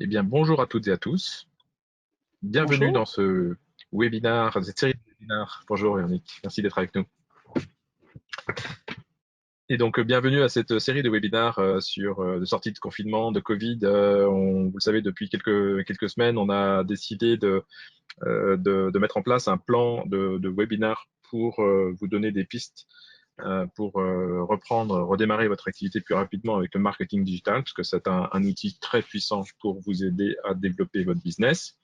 Eh bien, bonjour à toutes et à tous. Bienvenue dans Bonjour. ce webinaire, cette série de webinaires. Bonjour Véronique, merci d'être avec nous. Et donc, bienvenue à cette série de webinaires sur de sortie de confinement, de Covid. Vous le savez, depuis quelques semaines, on a décidé de mettre en place un plan de webinaire pour vous donner des pistes pour redémarrer votre activité plus rapidement avec le marketing digital, parce que c'est un outil très puissant pour vous aider à développer votre business.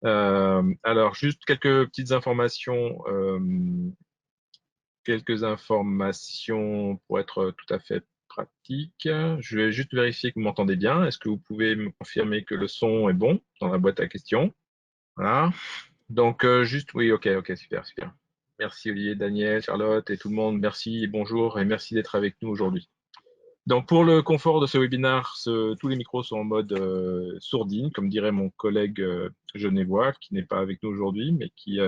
Alors, juste quelques informations pour être tout à fait pratique. Je vais juste vérifier que vous m'entendez bien. Est-ce que vous pouvez me confirmer que le son est bon dans la boîte à questions? Voilà. Donc, juste, oui, ok, super, super. Merci Olivier, Daniel, Charlotte et tout le monde. Merci et bonjour et merci d'être avec nous aujourd'hui. Donc, pour le confort de ce webinaire, tous les micros sont en mode sourdine, comme dirait mon collègue genevois, qui n'est pas avec nous aujourd'hui, mais qui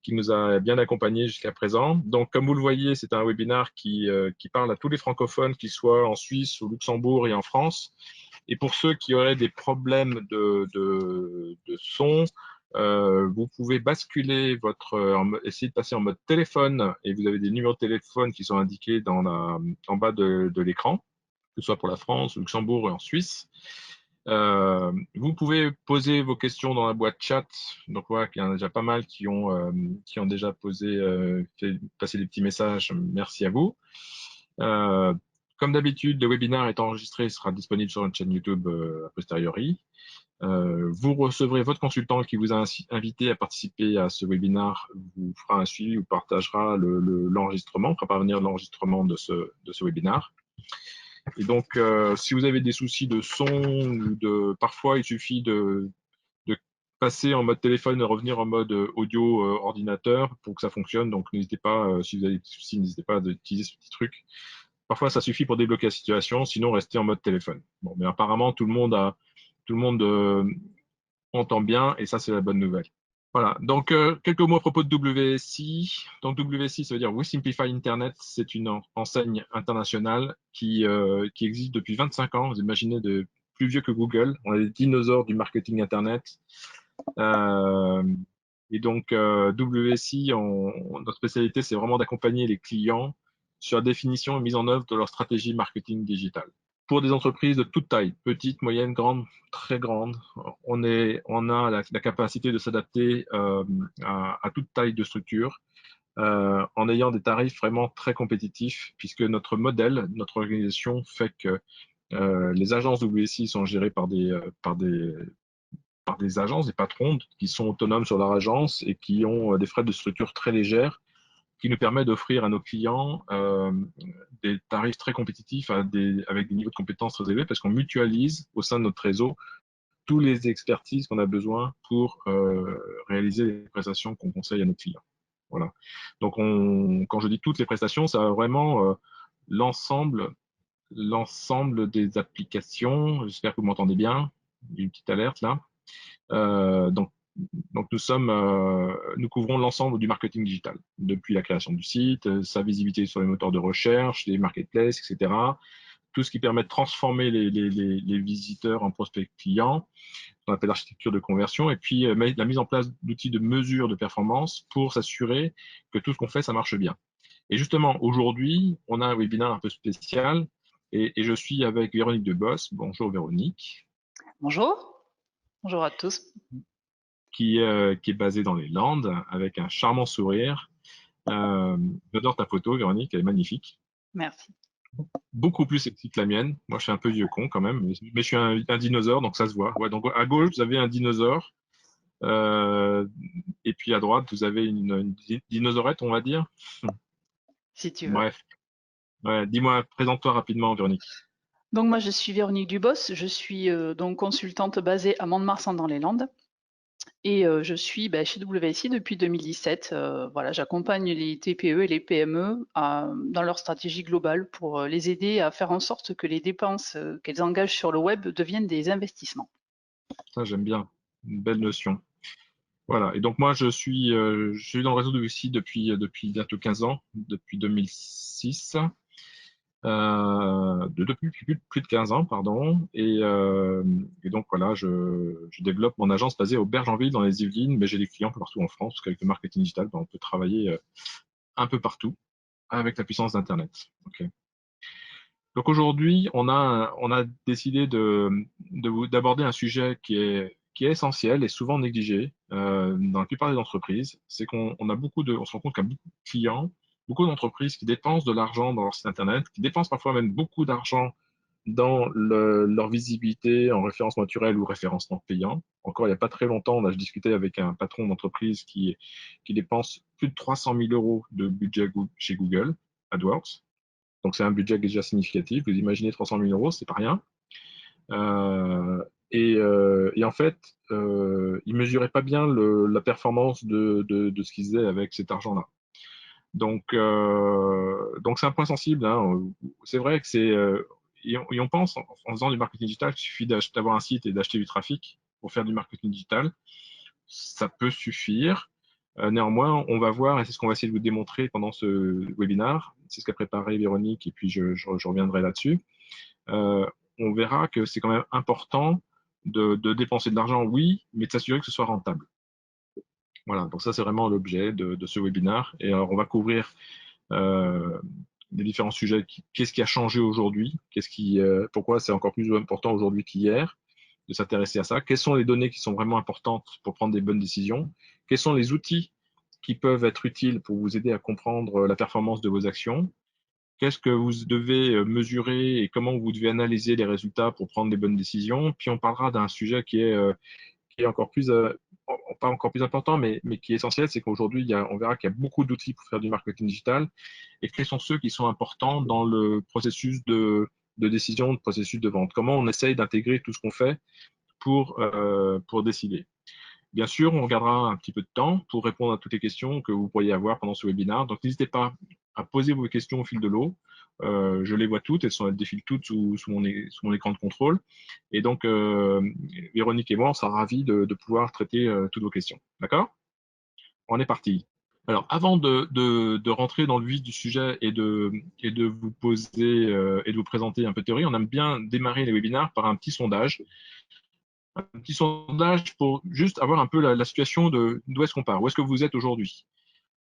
nous a bien accompagnés jusqu'à présent. Donc, comme vous le voyez, c'est un webinaire qui parle à tous les francophones, qu'ils soient en Suisse, au Luxembourg et en France. Et pour ceux qui auraient des problèmes de son, vous pouvez basculer essayer de passer en mode téléphone et vous avez des numéros de téléphone qui sont indiqués en bas de l'écran, que ce soit pour la France, le Luxembourg et en Suisse. Vous pouvez poser vos questions dans la boîte chat. Donc voilà, il y en a déjà pas mal qui ont déjà passé des petits messages. Merci à vous. Euh, Comme d'habitude, le webinaire est enregistré, il sera disponible sur une chaîne YouTube a posteriori. Vous recevrez votre consultant qui vous a invité à participer à ce webinaire, vous fera un suivi, vous partagera l'enregistrement, fera parvenir l'enregistrement de ce webinaire. Et donc, si vous avez des soucis de son parfois, il suffit de passer en mode téléphone et revenir en mode audio ordinateur pour que ça fonctionne. Donc, n'hésitez pas, si vous avez des soucis, n'hésitez pas à utiliser ce petit truc. Parfois, ça suffit pour débloquer la situation, sinon restez en mode téléphone. Bon, mais apparemment, tout le monde entend bien et ça, c'est la bonne nouvelle. Voilà, donc quelques mots à propos de WSI. Donc WSI, ça veut dire We Simplify Internet. C'est une enseigne internationale qui existe depuis 25 ans. Vous imaginez, plus vieux que Google. On est des dinosaures du marketing Internet. Euh, et donc WSI, notre spécialité, c'est vraiment d'accompagner les clients sur la définition et mise en œuvre de leur stratégie marketing digital. Pour des entreprises de toute taille, petites, moyennes, grandes, très grandes, on a la capacité de s'adapter à toute taille de structure en ayant des tarifs vraiment très compétitifs, puisque notre modèle, notre organisation fait que les agences WSI sont gérées par des agences, des patrons qui sont autonomes sur leur agence et qui ont des frais de structure très légers, qui nous permet d'offrir à nos clients des tarifs très compétitifs avec des niveaux de compétences très élevés parce qu'on mutualise au sein de notre réseau toutes les expertises qu'on a besoin pour réaliser les prestations qu'on conseille à nos clients. Voilà. Donc, quand je dis toutes les prestations, ça va vraiment l'ensemble des applications. J'espère que vous m'entendez bien. Il y a une petite alerte là. Euh, donc, donc nous couvrons l'ensemble du marketing digital, depuis la création du site, sa visibilité sur les moteurs de recherche, les marketplaces, etc. Tout ce qui permet de transformer les visiteurs en prospects clients, qu'on appelle l'architecture de conversion, et puis la mise en place d'outils de mesure de performance pour s'assurer que tout ce qu'on fait, ça marche bien. Et justement, aujourd'hui, on a un webinaire un peu spécial, et je suis avec Véronique Debos. Bonjour Véronique. Bonjour. Bonjour à tous. Qui est basée dans les Landes, avec un charmant sourire. J'adore ta photo, Véronique, elle est magnifique. Merci. Beaucoup plus sexy que la mienne. Moi, je suis un peu vieux con quand même, mais je suis un dinosaure, donc ça se voit. Ouais, donc à gauche, vous avez un dinosaure, euh, et puis à droite, vous avez une dinosaurette, on va dire. Si tu veux. Bref, ouais, dis-moi, présente-toi rapidement, Véronique. Donc moi je suis Véronique Dubos, je suis donc consultante basée à Mont-de-Marsan dans les Landes et je suis chez WSI depuis 2017. Voilà, j'accompagne les TPE et les PME dans leur stratégie globale pour les aider à faire en sorte que les dépenses qu'elles engagent sur le web deviennent des investissements. Ça, j'aime bien. Une belle notion. Voilà. Et donc moi, je suis dans le réseau de WSI depuis bientôt 15 ans, depuis 2006. depuis plus de 15 ans, pardon. Et donc voilà, je développe mon agence basée au Bergenville dans les Yvelines, mais j'ai des clients un peu partout en France, parce qu'avec le marketing digital, ben, on peut travailler un peu partout avec la puissance d'Internet. Ok. Donc aujourd'hui, on a décidé d'aborder un sujet qui est essentiel et souvent négligé dans la plupart des entreprises. C'est qu'on a on se rend compte qu'il y a beaucoup de clients, beaucoup d'entreprises qui dépensent de l'argent dans leur site Internet, qui dépensent parfois même beaucoup d'argent dans leur visibilité en référencement naturel ou référencement payant. Encore il n'y a pas très longtemps, je discutais avec un patron d'entreprise qui dépense plus de 300 000 euros de budget chez Google AdWords. Donc c'est un budget déjà significatif. Vous imaginez 300 000 euros, c'est pas rien. Euh, et en fait, il mesurait pas bien la performance de ce qu'il faisait avec cet argent-là. Donc c'est un point sensible, hein. C'est vrai que et on pense en faisant du marketing digital, il suffit d'avoir un site et d'acheter du trafic pour faire du marketing digital. Ça peut suffire. Néanmoins, on va voir, et c'est ce qu'on va essayer de vous démontrer pendant ce webinaire, c'est ce qu'a préparé Véronique, et puis je reviendrai là-dessus. Euh, on verra que c'est quand même important de dépenser de l'argent, oui, mais de s'assurer que ce soit rentable. Voilà, donc ça c'est vraiment l'objet de ce webinaire. Et alors on va couvrir euh, les différents sujets. Qu'est-ce qui a changé aujourd'hui? Pourquoi c'est encore plus important aujourd'hui qu'hier de s'intéresser à ça? Quelles sont les données qui sont vraiment importantes pour prendre des bonnes décisions? Quels sont les outils qui peuvent être utiles pour vous aider à comprendre la performance de vos actions? Qu'est-ce que vous devez mesurer et comment vous devez analyser les résultats pour prendre des bonnes décisions? Puis on parlera d'un sujet qui est encore plus, pas encore plus important, mais qui est essentiel, c'est qu'aujourd'hui, on verra qu'il y a beaucoup d'outils pour faire du marketing digital et quels sont ceux qui sont importants dans le processus de décision, de processus de vente. Comment on essaye d'intégrer tout ce qu'on fait pour décider. Bien sûr, on gardera un petit peu de temps pour répondre à toutes les questions que vous pourriez avoir pendant ce webinaire. Donc, n'hésitez pas à poser vos questions au fil de l'eau. Je les vois toutes, elles défilent toutes sous mon écran de contrôle. Et donc, Véronique et moi, on sera ravis de pouvoir traiter toutes vos questions. D'accord? On est parti. Alors, avant de rentrer dans le vif du sujet et de vous poser et de vous présenter un peu de théorie, on aime bien démarrer les webinaires par un petit sondage pour juste avoir un peu la situation d'où est-ce qu'on part, où est-ce que vous êtes aujourd'hui.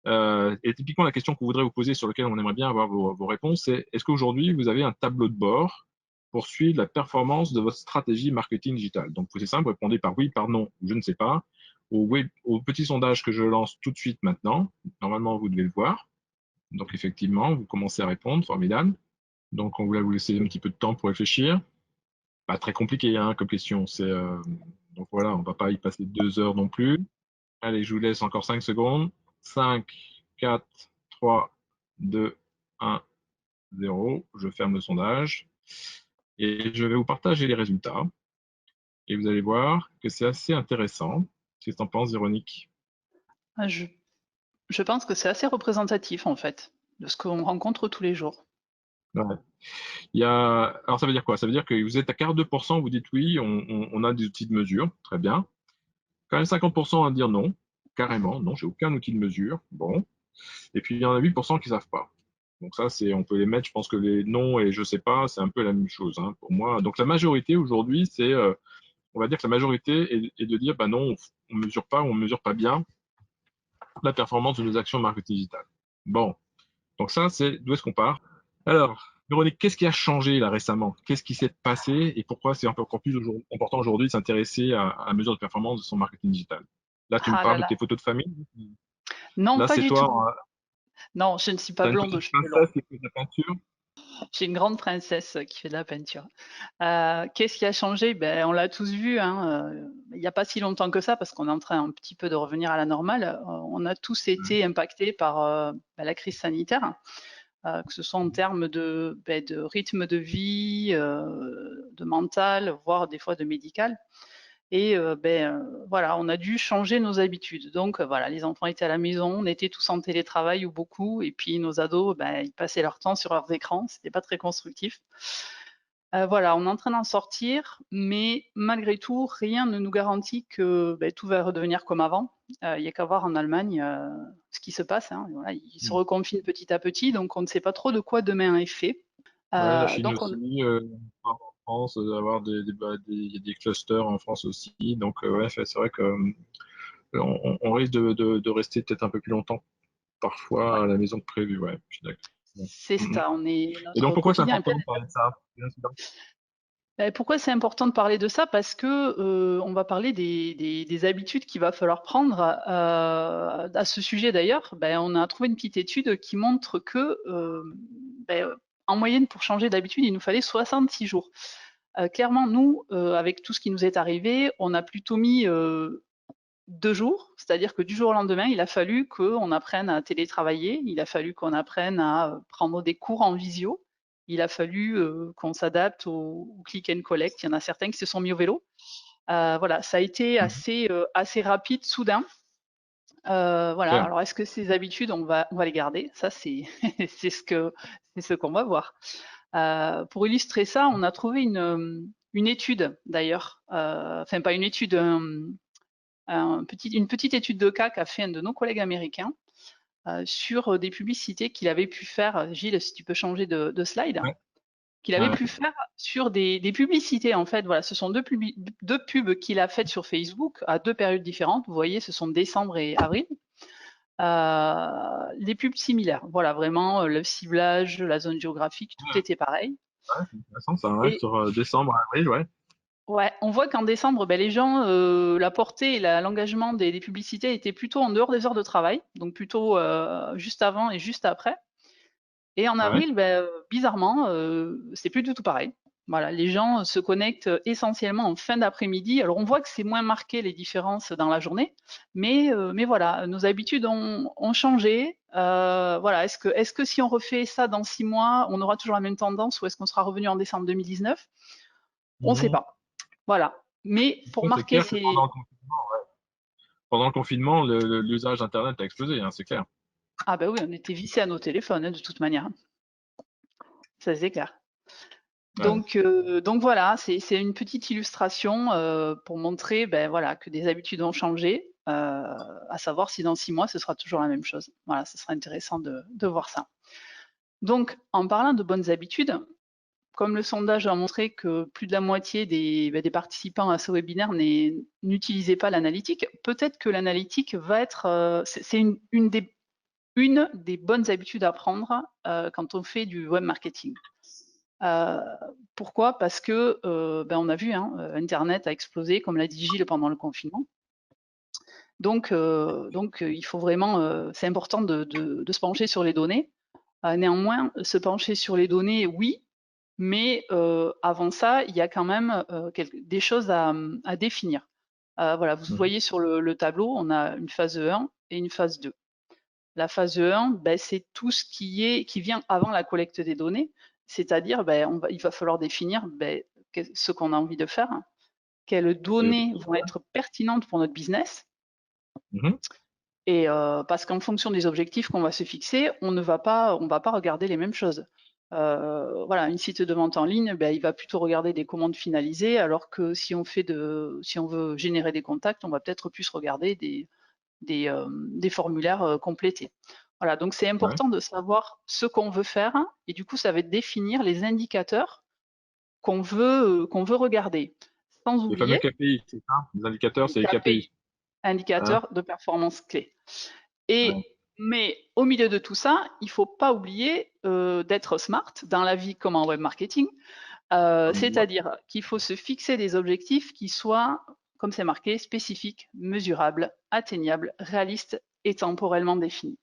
Et typiquement, la question qu'on voudrait vous poser, sur laquelle on aimerait bien avoir vos réponses, c'est est-ce qu'aujourd'hui, vous avez un tableau de bord pour suivre la performance de votre stratégie marketing digital? Donc, c'est simple, répondez par oui, par non, je ne sais pas. Au petit sondage que je lance tout de suite maintenant, normalement, vous devez le voir. Donc, effectivement, vous commencez à répondre, formidable. Donc, on voulait vous laisser un petit peu de temps pour réfléchir. Pas très compliqué, hein, comme question. Donc voilà, on va pas y passer 2 heures non plus. Allez, je vous laisse encore 5 secondes. 5, 4, 3, 2, 1, 0. Je ferme le sondage. Et je vais vous partager les résultats. Et vous allez voir que c'est assez intéressant. Qu'est-ce que tu en penses, Véronique? Ah, je pense que c'est assez représentatif en fait de ce qu'on rencontre tous les jours. Ouais. Alors, ça veut dire quoi? Ça veut dire que vous êtes à 42%, vous dites oui, on a des outils de mesure. Très bien. Quand même 50% à dire non. Carrément, non, j'ai aucun outil de mesure. Bon. Et puis, il y en a 8% qui savent pas. Donc ça, on peut les mettre, je pense que les noms et je sais pas, c'est un peu la même chose, hein, pour moi. Donc la majorité aujourd'hui, on va dire que la majorité est de dire, bah non, on mesure pas bien la performance de nos actions marketing digital. Bon, donc ça, c'est d'où est-ce qu'on part. Alors, Véronique, qu'est-ce qui a changé là récemment? Qu'est-ce qui s'est passé et pourquoi c'est encore plus important aujourd'hui de s'intéresser à la mesure de performance de son marketing digital? Là, tu me Ah là parles de là, tes photos de famille. non, Là, pas c'est du toi, tout. Non, je ne suis tu pas as une blonde aux petite cheveux longs. princesse qui fait de la peinture. J'ai une grande princesse qui fait de la peinture. Qu'est-ce qui a changé? Ben, on l'a tous vu, hein, il n'y a pas si longtemps que ça, parce qu'on est en train un petit peu de revenir à la normale. On a tous été impactés par ben, la crise sanitaire, que ce soit en termes ben, de rythme de vie, de mental, voire des fois de médical. Et ben, voilà, on a dû changer nos habitudes. Donc voilà, les enfants étaient à la maison, on était tous en télétravail ou beaucoup, et puis nos ados, ben, ils passaient leur temps sur leurs écrans, c'était pas très constructif. Voilà, on est en train d'en sortir, mais malgré tout, rien ne nous garantit que ben, tout va redevenir comme avant. Il y a qu'à voir en Allemagne ce qui se passe, hein. Voilà, ils se reconfinent petit à petit, donc on ne sait pas trop de quoi demain est fait. Ouais, la Chine Donc, aussi, en France, avoir il y a des clusters en France aussi. Donc, ouais, c'est vrai que on risque de rester peut-être un peu plus longtemps, ouais, parfois, à la maison que prévu. Ouais, je suis d'accord. Ouais. c'est Mm, mm. ça, on est Et donc, notre pourquoi c'est quotidien. important de parler de ça? Bien sûr. Pourquoi c'est important de parler de ça? Parce que, on va parler des habitudes qu'il va falloir prendre, à ce sujet d'ailleurs. On a trouvé une petite étude qui montre que, en moyenne pour changer d'habitude, il nous fallait 66 jours. Clairement nous, avec tout ce qui nous est arrivé, on a plutôt mis, 2 jours, c'est-à-dire que du jour au lendemain, il a fallu qu'on apprenne à télétravailler, il a fallu qu'on apprenne à prendre des cours en visio, il a fallu qu'on s'adapte au click and collect. Il y en a certains qui se sont mis au vélo. Voilà, ça a été Mhm. assez rapide, soudain. Voilà. Clair. Alors, est-ce que ces habitudes, on va les garder? Ça, c'est c'est ce qu'on va voir. Pour illustrer ça, on a trouvé une étude d'ailleurs, enfin pas une étude, une petite étude de cas qu'a fait un de nos collègues américains sur des publicités qu'il avait pu faire. Gilles, si tu peux changer de slide, Ouais. qu'il avait Ouais. pu faire sur des publicités. En fait, voilà, ce sont deux pubs qu'il a faites sur Facebook à deux périodes différentes. Vous voyez, ce sont décembre et avril. Les pubs similaires. Voilà, vraiment le ciblage, la zone géographique, tout Ouais. était pareil. Ouais, c'est intéressant ça, ouais, Et sur décembre, avril, ouais. ouais, on voit qu'en décembre, les gens, la portée et l'engagement des publicités étaient plutôt en dehors des heures de travail, donc plutôt juste avant et juste après. Et en Ouais. avril, bizarrement, c'est plus du tout pareil. Voilà, les gens se connectent essentiellement en fin d'après-midi. Alors on voit que c'est moins marqué les différences dans la journée, mais voilà, nos habitudes ont changé. Voilà, est-ce que si on refait ça dans 6 mois, on aura toujours la même tendance ou est-ce qu'on sera revenu en décembre 2019? On ne sait Mhm. pas. Voilà. Mais pour Ouais, c'est marquer clair que ces... pendant le confinement, l'usage d'Internet a explosé, hein, c'est clair. Ah ben oui, on était vissés à nos téléphones, hein, de toute manière. Ça c'est clair. Ouais. Donc voilà, c'est une petite illustration pour montrer voilà, que des habitudes ont changé, à savoir si dans 6 mois ce sera toujours la même chose. Voilà, ce sera intéressant de voir ça. Donc, en parlant de bonnes habitudes, comme le sondage a montré que plus de la moitié des participants à ce webinaire n'utilisaient pas l'analytique, peut-être que l'analytique va être, c'est une des bonnes habitudes à prendre quand on fait du web marketing. Euh, Pourquoi? Parce que on a vu, hein, Internet a explosé, comme l'a dit Gilles pendant le confinement. Donc, il faut vraiment, c'est important de se pencher sur les données. Néanmoins, se pencher sur les données, oui, mais avant ça, il y a quand même des choses à définir. Voilà, vous Mhm. voyez sur le tableau, on a une phase 1 et une phase 2. La phase 1, c'est tout ce qui vient avant la collecte des données, c'est-à-dire il va falloir définir ce qu'on a envie de faire, quelles Et données l'objectif, vont ouais. être pertinentes pour notre business, Mhm. et parce qu'en fonction des objectifs qu'on va se fixer, on va pas regarder les mêmes choses. Voilà, une site de vente en ligne, il va plutôt regarder des commandes finalisées, alors que si on veut générer des contacts, on va peut-être plus regarder des formulaires complétés. Voilà, donc c'est Ouais. important de savoir ce qu'on veut faire et du coup, ça va définir les indicateurs qu'on veut regarder. Sans Les fameux oublier KPI, c'est ça? Les indicateurs, les c'est les KPI. KPI, Hein? indicateurs de performance clés. Ouais. Mais au milieu de tout ça, il ne faut pas oublier d'être smart dans la vie comme en web marketing. Comme moi. C'est-à-dire qu'il faut se fixer des objectifs qui soient, comme c'est marqué, spécifiques, mesurables, atteignables, réalistes et temporellement définis.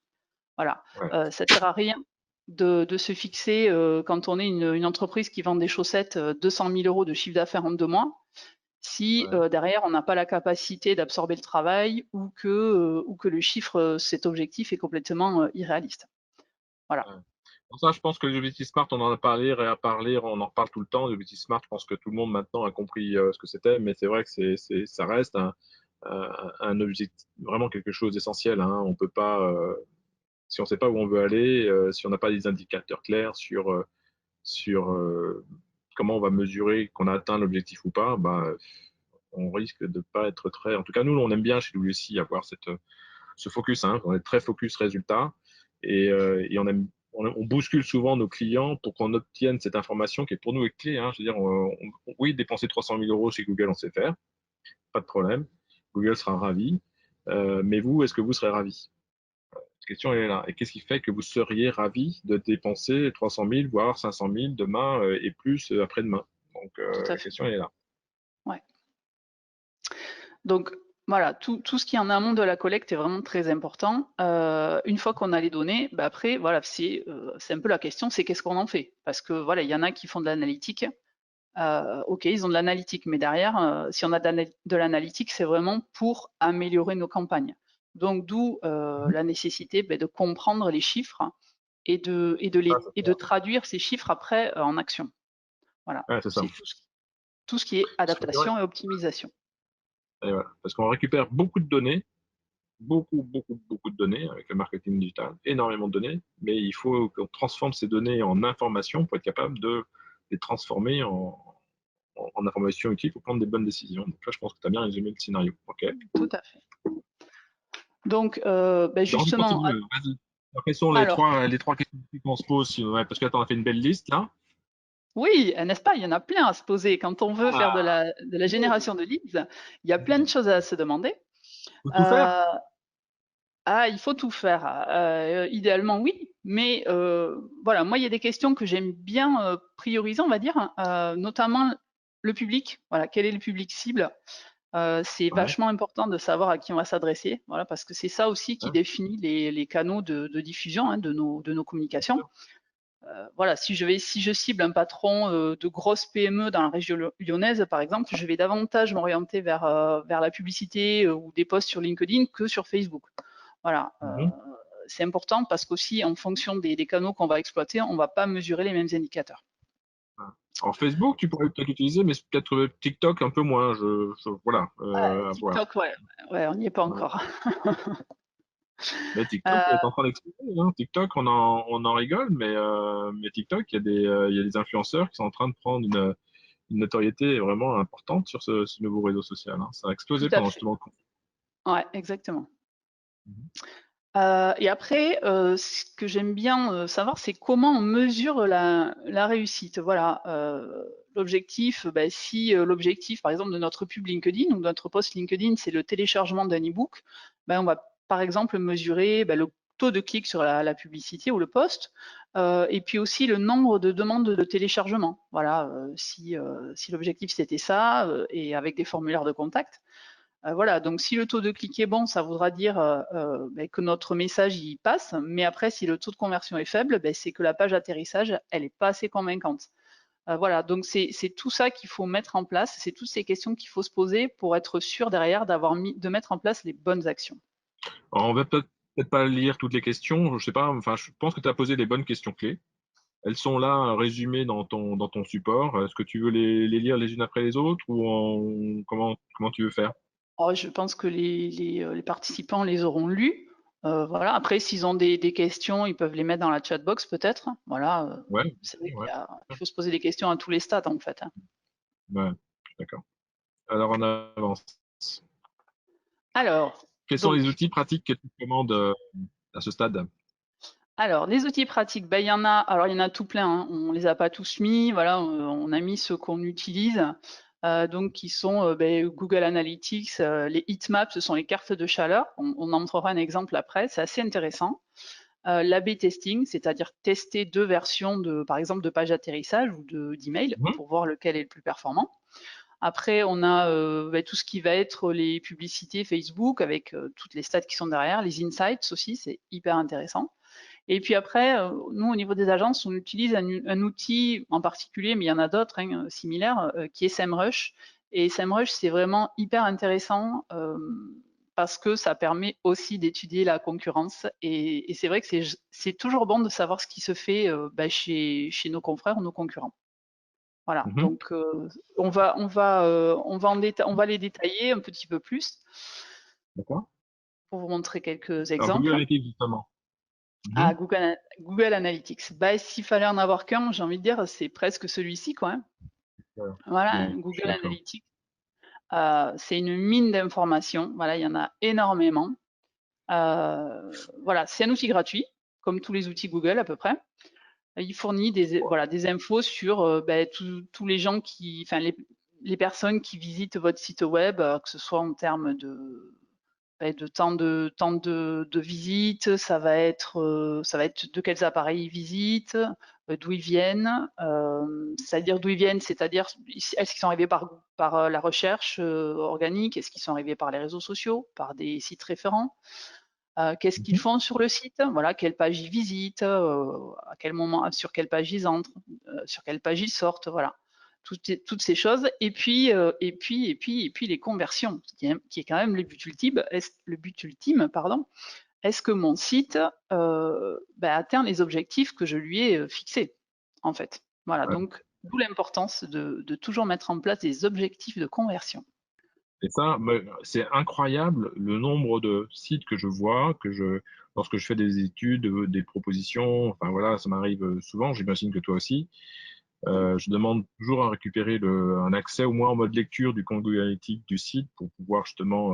Voilà, Ouais. ça ne sert à rien de se fixer, quand on est une entreprise qui vend des chaussettes, 200 000 € de chiffre d'affaires en 2 mois, si Ouais. derrière on n'a pas la capacité d'absorber le travail ou que le chiffre, cet objectif est complètement irréaliste. Voilà. Ouais. Pour ça, je pense que les objectifs SMART, on en a parlé, réaparlé, on en reparle tout le temps. Les objectifs SMART, je pense que tout le monde maintenant a compris ce que c'était, mais c'est vrai que ça reste un objectif, vraiment quelque chose d'essentiel. Hein. On peut pas, si on ne sait pas où on veut aller, si on n'a pas des indicateurs clairs sur comment on va mesurer qu'on a atteint l'objectif ou pas, bah, on risque de pas être très. En tout cas, nous, on aime bien chez WC avoir ce focus. Hein. On est très focus résultat et on aime on bouscule souvent nos clients pour qu'on obtienne cette information qui est pour nous clé. Hein. Je veux dire, oui, dépenser 300 000 euros chez Google, on sait faire, pas de problème. Google sera ravi. Mais vous, est-ce que vous serez ravi? La question est là. Et qu'est-ce qui fait que vous seriez ravi de dépenser 300 000, voire 500 000 demain et plus après-demain? Donc, Tout à la fait. question est là. Ouais. Donc voilà, tout ce qui est en amont de la collecte est vraiment très important. Une fois qu'on a les données, bah après, voilà, c'est un peu la question, c'est qu'est-ce qu'on en fait? Parce que voilà, il y en a qui font de l'analytique. Ok, ils ont de l'analytique, mais derrière, si on a de l'analytique, c'est vraiment pour améliorer nos campagnes. Donc d'où Mhm. la nécessité de comprendre les chiffres Ah, c'est et de clair. traduire ces chiffres après en action. Voilà, Ouais, c'est ça. c'est tout ce qui est Parce que c'est vrai. adaptation et optimisation. Et voilà. Parce qu'on récupère beaucoup de données, beaucoup de données avec le marketing digital, énormément de données, mais il faut qu'on transforme ces données en informations pour être capable de les transformer en informations utiles pour prendre des bonnes décisions. Donc là, je pense que tu as bien résumé le scénario. OK. Tout à fait. Donc, Donc, on justement, continue. Vas-y. Alors, quelles sont alors, les trois questions qu'on se pose? Ouais, parce que tu as fait une belle liste, là. oui, n'est-ce pas, il y en a plein à se poser. Quand on veut faire Ah, de la génération de leads, il y a plein de choses à se demander. faut tout faire? Euh, il faut tout faire. Idéalement, oui, mais voilà, moi, il y a des questions que j'aime bien prioriser, on va dire, notamment le public. Voilà, quel est le public cible? C'est Ouais. vachement important de savoir à qui on va s'adresser, voilà, parce que c'est ça aussi qui Hein, définit les canaux de diffusion hein, de nos bien communications. sûr. Voilà, si je cible un patron de grosse PME dans la région lyonnaise, par exemple, je vais davantage m'orienter vers la publicité ou des posts sur LinkedIn que sur Facebook. Voilà, Mhm. c'est important parce qu'aussi, en fonction des canaux qu'on va exploiter, on ne va pas mesurer les mêmes indicateurs. Ouais. Alors, Facebook, tu pourrais peut-être utiliser, mais c'est peut-être TikTok un peu moins. Voilà, à voir. TikTok, ouais, ouais, on n'y est pas Ouais. encore. Mais TikTok Euh, est en train d'exploser. Hein. TikTok, on en rigole, mais TikTok, il y a des influenceurs qui sont en train de prendre une notoriété vraiment importante sur ce nouveau réseau social. Hein. Ça a Tout explosé à pendant fait. justement le confinement. Ouais, exactement. Mhm. Et après, ce que j'aime bien savoir, c'est comment on mesure la réussite. Voilà, l'objectif, si l'objectif, par exemple, de notre pub LinkedIn ou de notre post LinkedIn, c'est le téléchargement d'un e-book, on va par exemple mesurer le taux de clic sur la publicité ou le post, et puis aussi le nombre de demandes de téléchargement. Voilà, si l'objectif c'était ça, et avec des formulaires de contact. Voilà, donc si le taux de clic est bon, ça voudra dire que notre message y passe, mais après, si le taux de conversion est faible, c'est que la page atterrissage, elle n'est pas assez convaincante. Voilà, donc c'est tout ça qu'il faut mettre en place, c'est toutes ces questions qu'il faut se poser pour être sûr derrière de mettre en place les bonnes actions. Alors, on va peut-être pas lire toutes les questions. Je sais pas. Enfin, je pense que tu as posé les bonnes questions clés. Elles sont là résumées dans ton support. Est-ce que tu veux les lire les unes après les autres ou comment tu veux faire? Oh, je pense que les participants les auront lus. Voilà. Après, s'ils ont des questions, ils peuvent les mettre dans la chat box peut-être. Voilà. Ouais, C'est vrai ouais, il faut se poser des questions à tous les stades en fait, hein. ouais, d'accord. Alors, on avance. Alors, Quels sont les donc, outils pratiques que tu recommandes à ce stade? les outils pratiques, il y en a tout plein, hein. On les a pas tous mis, voilà, on a mis ceux qu'on utilise, donc qui sont Google Analytics, les heatmaps, ce sont les cartes de chaleur. On en montrera un exemple après, c'est assez intéressant. L'A/B testing, c'est-à-dire tester deux versions par exemple, de page d'atterrissage ou d'email Mhm, pour voir lequel est le plus performant. Après, on a tout ce qui va être les publicités Facebook avec toutes les stats qui sont derrière, les insights aussi, c'est hyper intéressant. Et puis après, nous, au niveau des agences, on utilise un outil en particulier, mais il y en a d'autres hein, similaires, qui est SEMrush. Et SEMrush, c'est vraiment hyper intéressant parce que ça permet aussi d'étudier la concurrence. Et c'est vrai que c'est toujours bon de savoir ce qui se fait chez nos confrères ou nos concurrents. Voilà, mhm. donc on va les détailler un petit peu plus D'accord. pour vous montrer quelques Alors, Google exemples. Analytics, justement. Ah, Mhm. Google Analytics. S'il fallait en avoir qu'un, j'ai envie de dire, c'est presque celui-ci, quoi, hein. Voilà. Voilà, Ouais, je suis Google d'accord. Analytics, c'est une mine d'informations. Voilà, il y en a énormément. Voilà, c'est un outil gratuit, comme tous les outils Google à peu près. Il fournit des infos sur tous les gens enfin les personnes qui visitent votre site web, que ce soit en termes de temps de visite, ça va être de quels appareils ils visitent, d'où ils viennent, c'est-à-dire d'où ils viennent, c'est-à-dire est-ce qu'ils sont arrivés par la recherche organique, est-ce qu'ils sont arrivés par les réseaux sociaux, par des sites référents, qu'est-ce qu'ils Mhm. font sur le site, voilà, quelle page ils visitent, à quel moment, sur quelle page ils entrent, sur quelle page ils sortent, voilà. Toutes ces choses, et puis les conversions, qui est quand même le but ultime, pardon. Est-ce que mon site atteint les objectifs que je lui ai fixés, en fait. Voilà, Ouais. donc d'où l'importance de toujours mettre en place des objectifs de conversion. Et ça, c'est incroyable le nombre de sites que je vois, lorsque je fais des études, des propositions, enfin voilà, ça m'arrive souvent, j'imagine que toi aussi. Je demande toujours à récupérer un accès au moins en mode lecture du contenu analytique du site pour pouvoir justement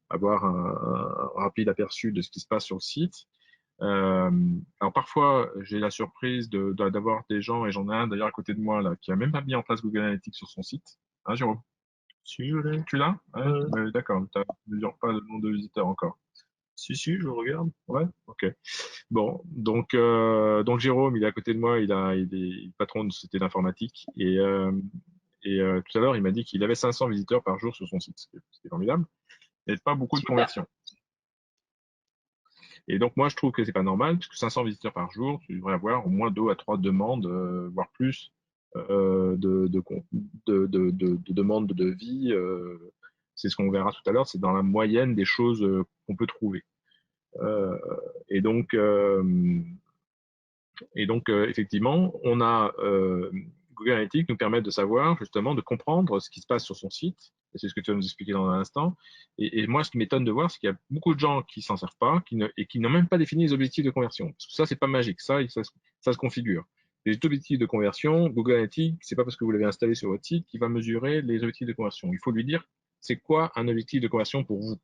avoir un rapide aperçu de ce qui se passe sur le site. Euh, alors parfois, j'ai la surprise d'avoir des gens, et j'en ai un d'ailleurs à côté de moi là, qui a même pas mis en place Google Analytics sur son site. Hein, Jérôme? Si, tu l'as? Ouais, d'accord, tu ne mesures pas le nombre de visiteurs encore. Si, si, je regarde. Ouais, ok. Bon, donc Jérôme, il est à côté de moi, il est patron de société d'informatique, et tout à l'heure, il m'a dit qu'il avait 500 visiteurs par jour sur son site, ce qui est formidable, mais pas beaucoup de Super. conversions. Et donc moi, je trouve que c'est pas normal, parce que 500 visiteurs par jour, tu devrais avoir au moins 2 à 3 demandes, voire plus, de demandes de devis. C'est ce qu'on verra tout à l'heure, c'est dans la moyenne des choses qu'on peut trouver. Euh, et donc, euh, effectivement, Google Analytics nous permet de savoir, justement, de comprendre ce qui se passe sur son site. Et c'est ce que tu vas nous expliquer dans un instant. Et moi, ce qui m'étonne de voir, c'est qu'il y a beaucoup de gens qui s'en servent pas, et qui n'ont même pas défini les objectifs de conversion. Parce que ça, c'est pas magique. Ça se configure. Les objectifs de conversion, Google Analytics, c'est pas parce que vous l'avez installé sur votre site qu'il va mesurer les objectifs de conversion. Il faut lui dire, c'est quoi un objectif de conversion pour vous?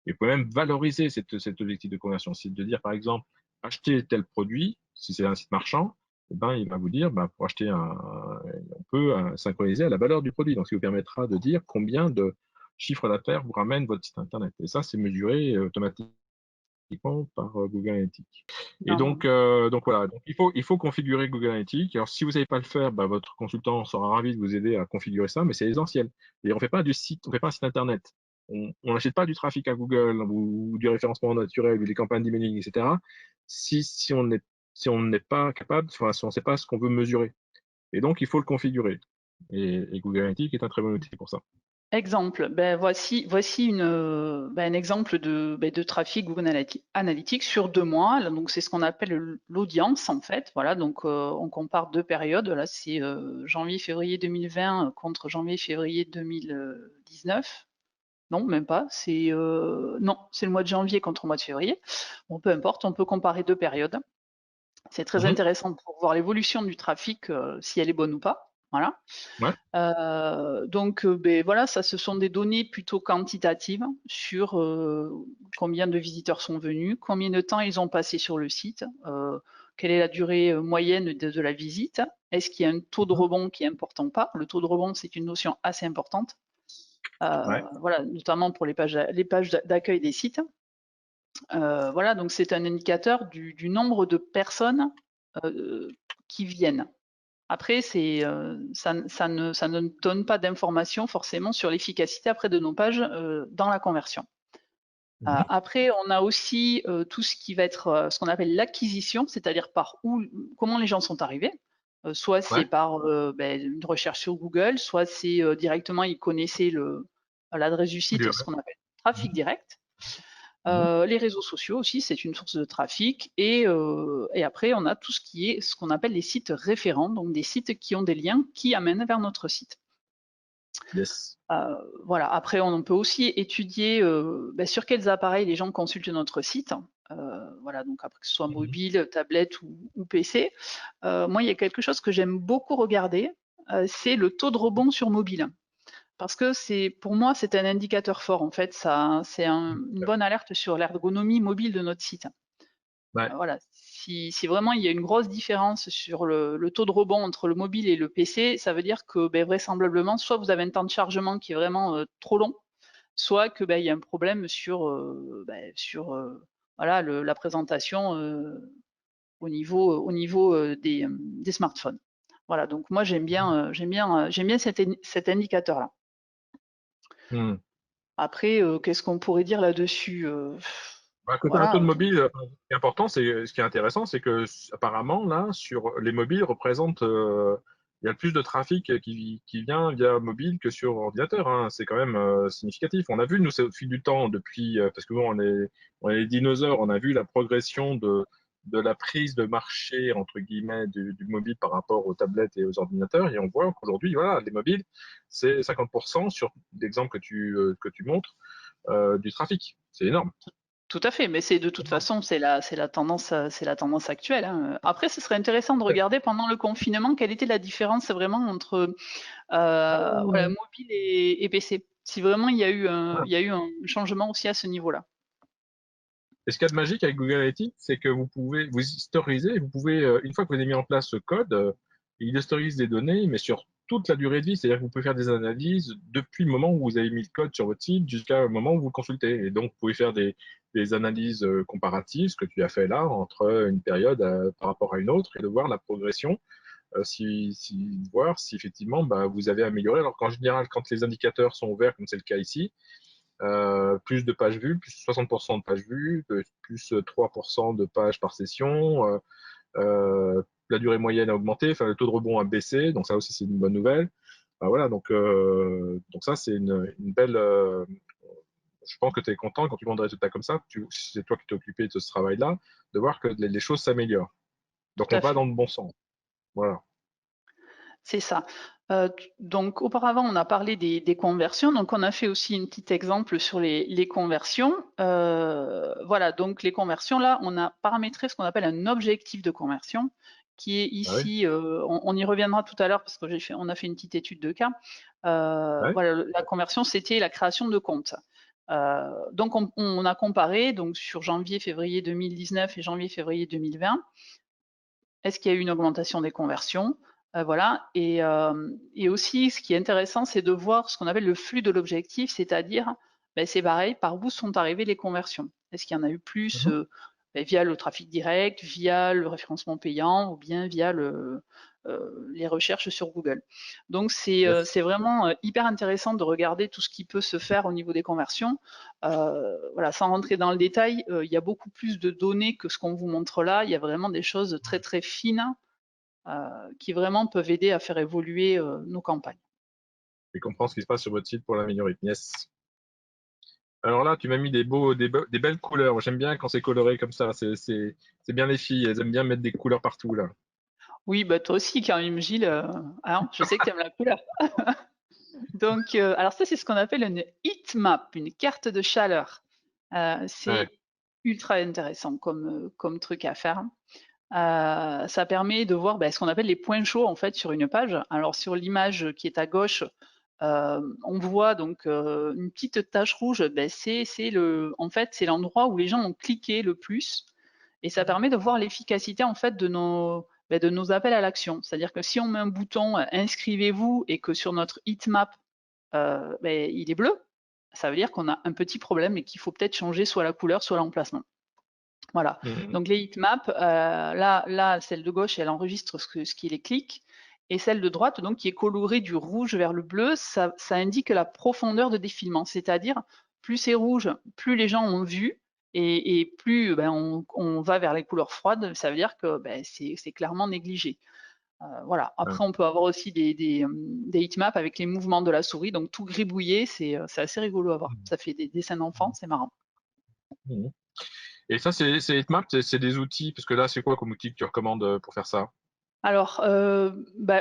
Et vous pouvez même valoriser cet objectif de conversion. C'est de dire, par exemple, acheter tel produit, si c'est un site marchand, eh ben, il va vous dire, ben, pour acheter on peut synchroniser à la valeur du produit. Donc, ce qui vous permettra de dire combien de chiffre d'affaires vous ramène votre site Internet. Et ça, c'est mesuré automatiquement par Google Analytics. Et Non, donc voilà, donc il faut configurer Google Analytics. Alors, si vous savez pas le faire, bah, votre consultant sera ravi de vous aider à configurer ça, mais c'est essentiel. Et on fait pas on fait pas un site Internet. On n'achète pas du trafic à Google ou du référencement naturel ou des campagnes d'emailing, etc. Si on n'est pas capable, enfin, si on ne sait pas ce qu'on veut mesurer. Et donc, il faut le configurer. Et Google Analytics est un très bon outil pour ça. exemple, voici un exemple de trafic Google Analytics sur 2 mois. Là, donc c'est ce qu'on appelle l'audience en fait. Voilà, donc on compare 2 périodes. Là, c'est janvier-février 2020 contre janvier-février 2019. Non, même pas. Non, c'est le mois de janvier contre le mois de février. Bon, peu importe, on peut comparer 2 périodes. C'est très Mhm. intéressant pour voir l'évolution du trafic, si elle est bonne ou pas. Voilà. Ouais. Donc, voilà, ça, ce sont des données plutôt quantitatives sur combien de visiteurs sont venus, combien de temps ils ont passé sur le site, quelle est la durée moyenne de la visite, est-ce qu'il y a un taux de Mhm. rebond qui est important ou pas. Le taux de rebond, c'est une notion assez importante, Ouais. voilà, notamment pour les pages d'accueil des sites. Voilà, donc c'est un indicateur du nombre de personnes qui viennent. Après, ça ne donne pas d'informations forcément sur l'efficacité après de nos pages dans la conversion. Mhm. Après, on a aussi tout ce qui va être ce qu'on appelle l'acquisition, c'est-à-dire comment les gens sont arrivés. Soit c'est Ouais. par une recherche sur Google, soit c'est directement ils connaissaient l'adresse du site, ce qu'on appelle trafic Mhm. direct. Mhm. Les réseaux sociaux aussi, c'est une source de trafic. Et après, on a tout ce qui est ce qu'on appelle les sites référents, donc des sites qui ont des liens qui amènent vers notre site. Yes. Voilà. Après, on peut aussi étudier sur quels appareils les gens consultent notre site. Voilà, donc après que ce soit Mhm. mobile, tablette ou PC. Moi, il y a quelque chose que j'aime beaucoup regarder, c'est le taux de rebond sur mobile. Parce que pour moi, c'est un indicateur fort. En fait, ça, c'est une bonne alerte sur l'ergonomie mobile de notre site. Ouais. Voilà, si vraiment il y a une grosse différence sur le taux de rebond entre le mobile et le PC, ça veut dire que vraisemblablement, soit vous avez un temps de chargement qui est vraiment trop long, soit que il y a un problème sur voilà, la présentation au niveau des smartphones. Voilà, donc moi j'aime bien cet indicateur-là. Hmm. Après, qu'est-ce qu'on pourrait dire là-dessus? Bah, côté un taux Voilà. de mobile, ce qui est important, ce qui est intéressant, c'est que apparemment là, sur les mobiles représentent, il y a plus de trafic qui vient via mobile que sur ordinateur, hein. C'est quand même significatif. On a vu nous c'est au fil du temps depuis, parce que bon, on est les dinosaures, on a vu la progression de la prise de marché entre guillemets du mobile par rapport aux tablettes et aux ordinateurs, et on voit qu'aujourd'hui, voilà, les mobiles, c'est 50% sur l'exemple que tu montres du trafic. C'est énorme. Tout à fait, mais c'est de toute façon, c'est la tendance actuelle, hein. Après, ce serait intéressant de regarder pendant le confinement quelle était la différence vraiment entre voilà, mobile et PC. Si vraiment Ouais. il y a eu un changement aussi à ce niveau-là. Et ce qu'il y a de magique avec Google Analytics, c'est que vous pouvez vous historiser, vous pouvez, une fois que vous avez mis en place ce code, il historise des données, mais sur toute la durée de vie. C'est-à-dire que vous pouvez faire des analyses depuis le moment où vous avez mis le code sur votre site jusqu'à le moment où vous le consultez. Et donc, vous pouvez faire des analyses comparatives, ce que tu as fait là, entre une période par rapport à une autre, et de voir la progression, voir si effectivement bah, vous avez amélioré. Alors qu'en général, quand les indicateurs sont ouverts, comme c'est le cas ici, plus de pages vues, plus 60% de pages vues, plus 3% de pages par session, la durée moyenne a augmenté, enfin, le taux de rebond a baissé, donc ça aussi c'est une bonne nouvelle. Voilà, donc ça c'est une belle. Je pense que tu es content quand tu vois des résultats comme ça, c'est toi qui t'es occupé de ce travail-là, de voir que les choses s'améliorent. Donc Tout on à va fait. dans le bon sens. Voilà. C'est ça. Donc auparavant, on a parlé des conversions, donc on a fait aussi un petit exemple sur les conversions. Voilà, donc les conversions, là, on a paramétré ce qu'on appelle un objectif de conversion, qui est Ah ouais, ici, on y reviendra tout à l'heure parce que on a fait une petite étude de cas. ouais, Voilà, la conversion, c'était la création de comptes. Donc on a comparé donc sur janvier-février 2019 et janvier-février 2020. Est-ce qu'il y a eu une augmentation des conversions? Voilà. Et aussi, ce qui est intéressant, c'est de voir ce qu'on appelle le flux de l'objectif, c'est-à-dire, c'est pareil, par où sont arrivées les conversions? Est-ce qu'il y en a eu plus mhm, via le trafic direct, via le référencement payant ou bien via les recherches sur Google? Donc, yes. c'est vraiment hyper intéressant de regarder tout ce qui peut se faire au niveau des conversions. Voilà, sans rentrer dans le détail, il y a beaucoup plus de données que ce qu'on vous montre là. Il y a vraiment des choses très très fines qui vraiment peuvent aider à faire évoluer nos campagnes. Et comprendre ce qui se passe sur votre site pour l'améliorer. Yes. Alors là, tu m'as mis des belles couleurs. J'aime bien quand c'est coloré comme ça. C'est bien les filles. Elles aiment bien mettre des couleurs partout là. Oui, bah toi aussi, quand même, Gilles. Hein, je sais que tu aimes la couleur. Donc, alors ça, c'est ce qu'on appelle une heat map, une carte de chaleur. Ouais, C'est ultra intéressant comme truc à faire. Ça permet de voir ce qu'on appelle les points chauds en fait sur une page. Alors sur l'image qui est à gauche, on voit donc une petite tache rouge. En fait c'est l'endroit où les gens ont cliqué le plus, et ça permet de voir l'efficacité en fait de nos appels à l'action. C'est-à-dire que si on met un bouton inscrivez-vous et que sur notre heatmap il est bleu, ça veut dire qu'on a un petit problème et qu'il faut peut-être changer soit la couleur, soit l'emplacement. Voilà. mhm, Donc les heatmaps, là, celle de gauche, elle enregistre ce qui est les clics. Et celle de droite, donc, qui est colorée du rouge vers le bleu, ça indique la profondeur de défilement. C'est-à-dire, plus c'est rouge, plus les gens ont vu, et plus on va vers les couleurs froides, ça veut dire que c'est clairement négligé. Voilà. ouais, Après, on peut avoir aussi des heatmaps avec les mouvements de la souris, donc tout gribouillé, c'est assez rigolo à voir. Ça fait des dessins d'enfants, c'est marrant. mhm. Et ça, c'est Heatmap, c'est des outils, parce que là, c'est quoi comme outil que tu recommandes pour faire ça? Alors,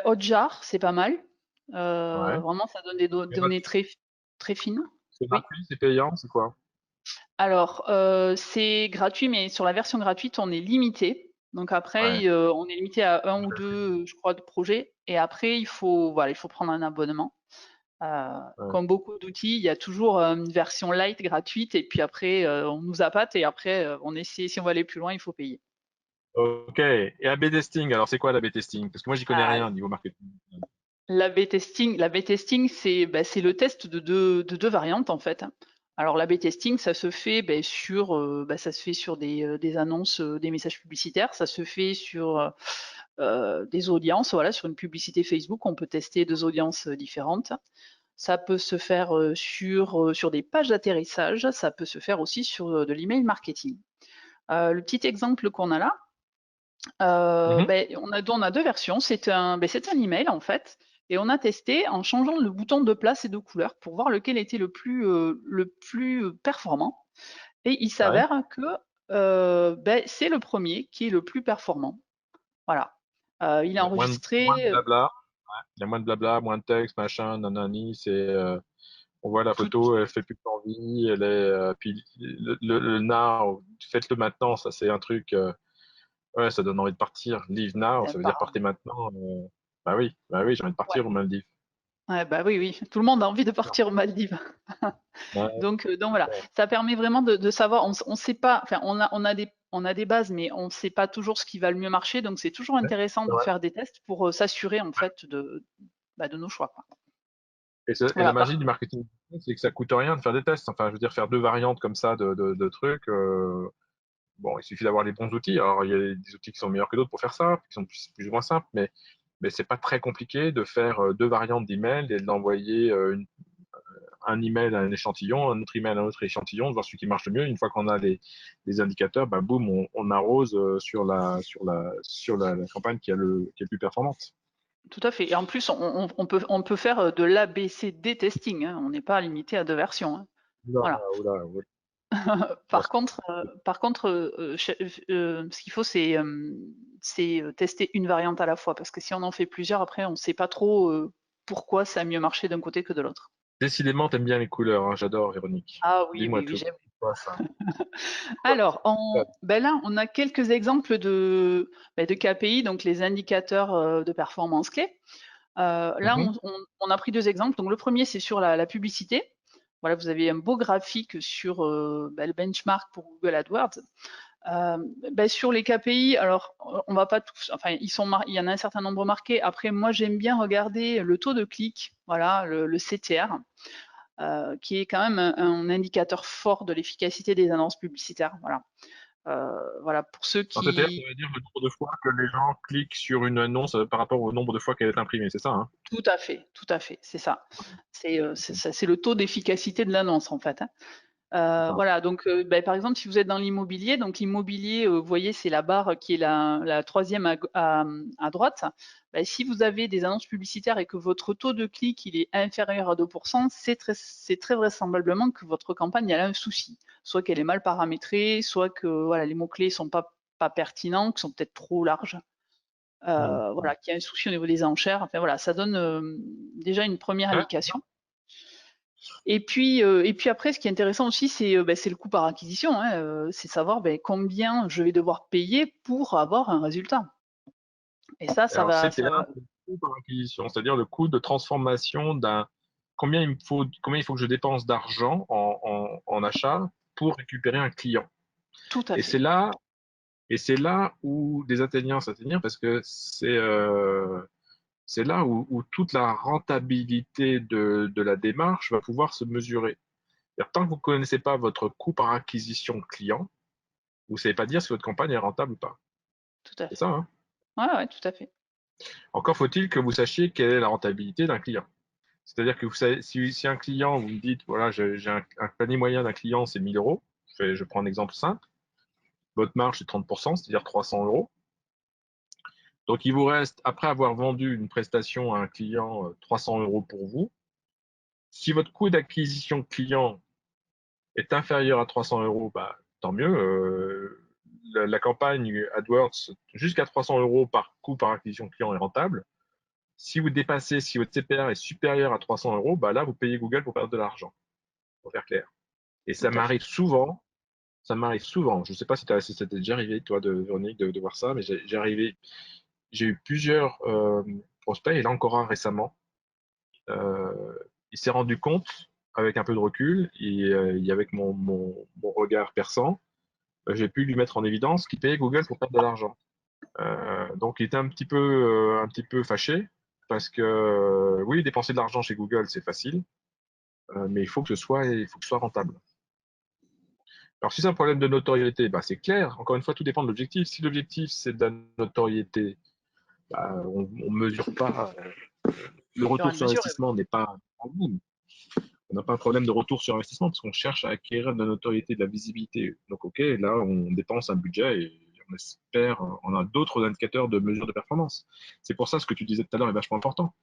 Hotjar, c'est pas mal. Ouais. Vraiment, ça donne des C'est gratuit, données très, très fines. Oui. c'est payant, c'est quoi? Alors, c'est gratuit, mais sur la version gratuite, on est limité. Donc Ouais. après, on est limité à un ou deux, je crois, de projets. Et après, il faut prendre un abonnement. Ouais. Comme beaucoup d'outils, il y a toujours une version light gratuite et puis après, on nous appâte et après, on essaie, si on veut aller plus loin, il faut payer. Ok. Et A/B testing, alors c'est quoi l'A/B testing? Parce que moi, j'y connais Ah, rien au niveau marketing. l'A/B testing, c'est le test de deux variantes en fait. Alors l'A/B testing, ça se fait ça se fait sur des annonces, des messages publicitaires, ça se fait sur des audiences, voilà, sur une publicité Facebook, on peut tester deux audiences différentes. Ça peut se faire sur des pages d'atterrissage, ça peut se faire aussi sur de l'email marketing. Le petit exemple qu'on a là, Mhm. on a deux versions. C'est un email en fait, et on a testé en changeant le bouton de place et de couleur pour voir lequel était le plus performant. Et il Ouais. s'avère que c'est le premier qui est le plus performant. Voilà. Il est Il y a moins de enregistré. blabla. Il y a moins de blabla, moins de texte, machin, nanani. On voit la Tout, photo, elle fait plus envie, elle est, puis le now, faites-le maintenant, ça c'est un truc, ouais, ça donne envie de partir. Leave now, ça veut dire partez maintenant. Bah oui, j'ai envie de ouais. partir aux Maldives. Ouais, bah oui, oui. Tout le monde a envie de partir aux Maldives. Ouais, Donc voilà, ça permet vraiment de savoir. On sait pas. Enfin, on a des bases, mais on ne sait pas toujours ce qui va le mieux marcher. Donc c'est toujours ouais, intéressant c'est de vrai. faire des tests pour s'assurer en fait de nos choix, quoi. Et la Voilà. magie du marketing, c'est que ça coûte rien de faire des tests. Enfin, je veux dire, faire deux variantes comme ça de trucs. Bon, il suffit d'avoir les bons outils. Alors, il y a des outils qui sont meilleurs que d'autres pour faire ça, qui sont plus ou moins simples, mais c'est pas très compliqué de faire deux variantes d'email et d'envoyer un email à un échantillon, un autre email à un autre échantillon, de voir celui qui marche le mieux. Une fois qu'on a les indicateurs, bah, boum, on arrose sur la campagne qui est le plus performante. Tout à fait. Et en plus, on peut faire de l'ABCD testing, hein. On n'est pas limité à deux versions, hein. Oula, Voilà. oula, oula. Par contre, ce qu'il faut, c'est tester une variante à la fois, parce que si on en fait plusieurs, après, on ne sait pas trop pourquoi ça a mieux marché d'un côté que de l'autre. Décidément, t'aimes bien les couleurs, hein. J'adore, Véronique. Ah oui, Dis-moi oui, oui, tout. j'aime. C'est quoi ça? C'est quoi Alors, là, on a quelques exemples de KPI, donc les indicateurs de performance clés. Là, Mhm. on a pris deux exemples. Donc, le premier, c'est sur la publicité. Voilà, vous avez un beau graphique sur le benchmark pour Google AdWords. Sur les KPI, alors on va pas tous, enfin il y en a un certain nombre marqués. Après, moi j'aime bien regarder le taux de clic, voilà, le CTR, qui est quand même un indicateur fort de l'efficacité des annonces publicitaires. Voilà, voilà pour ceux En CTR, ça qui. veut dire le nombre de fois que les gens cliquent sur une annonce par rapport au nombre de fois qu'elle est imprimée, c'est ça, hein? Tout à fait, c'est ça. C'est le taux d'efficacité de l'annonce en fait, hein. D'accord. Voilà, donc par exemple, si vous êtes dans l'immobilier, donc l'immobilier, vous voyez, c'est la barre qui est la troisième à droite. Si vous avez des annonces publicitaires et que votre taux de clic il est inférieur à 2%, c'est très vraisemblablement que votre campagne elle a un souci. Soit qu'elle est mal paramétrée, soit que voilà, les mots-clés sont pas pertinents, qui sont peut-être trop larges. Mhm. Voilà, qu'il y a un souci au niveau des enchères. Enfin voilà, ça donne déjà une première Ouais. indication. Et puis après, ce qui est intéressant aussi, c'est le coût par acquisition, hein, c'est savoir combien je vais devoir payer pour avoir un résultat. Et Alors, ça CTA, va. c'est le coût par acquisition, c'est-à-dire le coût de transformation combien il faut que je dépense d'argent en achat pour récupérer un client. Tout à Et c'est fait, là, et c'est là où des atteignants s'atteignent parce que c'est là où toute la rentabilité de la démarche va pouvoir se mesurer. C'est-à-dire, tant que vous ne connaissez pas votre coût par acquisition client, vous ne savez pas dire si votre campagne est rentable ou pas. tout à C'est ça, fait. hein? Ouais, ouais, tout à fait. Encore faut-il que vous sachiez quelle est la rentabilité d'un client. C'est-à-dire que vous savez, si un client, vous me dites, voilà, j'ai un panier moyen d'un client, c'est 1000 euros. Je prends un exemple simple. Votre marge, c'est 30%, c'est-à-dire 300 euros. Donc, il vous reste, après avoir vendu une prestation à un client, 300 euros pour vous. Si votre coût d'acquisition client est inférieur à 300 euros, bah, tant mieux. La campagne AdWords jusqu'à 300 euros par coût par acquisition client est rentable. Si votre CPR est supérieur à 300 euros, bah là, vous payez Google pour perdre de l'argent, pour faire clair. Et Tout à fait. ça m'arrive souvent. Je ne sais pas si ça t'est déjà arrivé, toi, Véronique, de voir ça, mais j'ai eu plusieurs prospects, et là encore un récemment, il s'est rendu compte, avec un peu de recul, et avec mon regard perçant, j'ai pu lui mettre en évidence qu'il payait Google pour perdre de l'argent. Donc il était un petit peu fâché parce que oui, dépenser de l'argent chez Google, c'est facile, mais il faut que ce soit rentable. Alors si c'est un problème de notoriété, bah, c'est clair. Encore une fois, tout dépend de l'objectif. Si l'objectif c'est de la notoriété, bah, on ne mesure pas. Le Sur retour une sur mesure. investissement n'est pas un problème. On n'a pas un problème de retour sur investissement parce qu'on cherche à acquérir de la notoriété, de la visibilité. Donc, OK, là, on dépense un budget et on espère, on a d'autres indicateurs de mesure de performance. C'est pour ça ce que tu disais tout à l'heure est vachement important.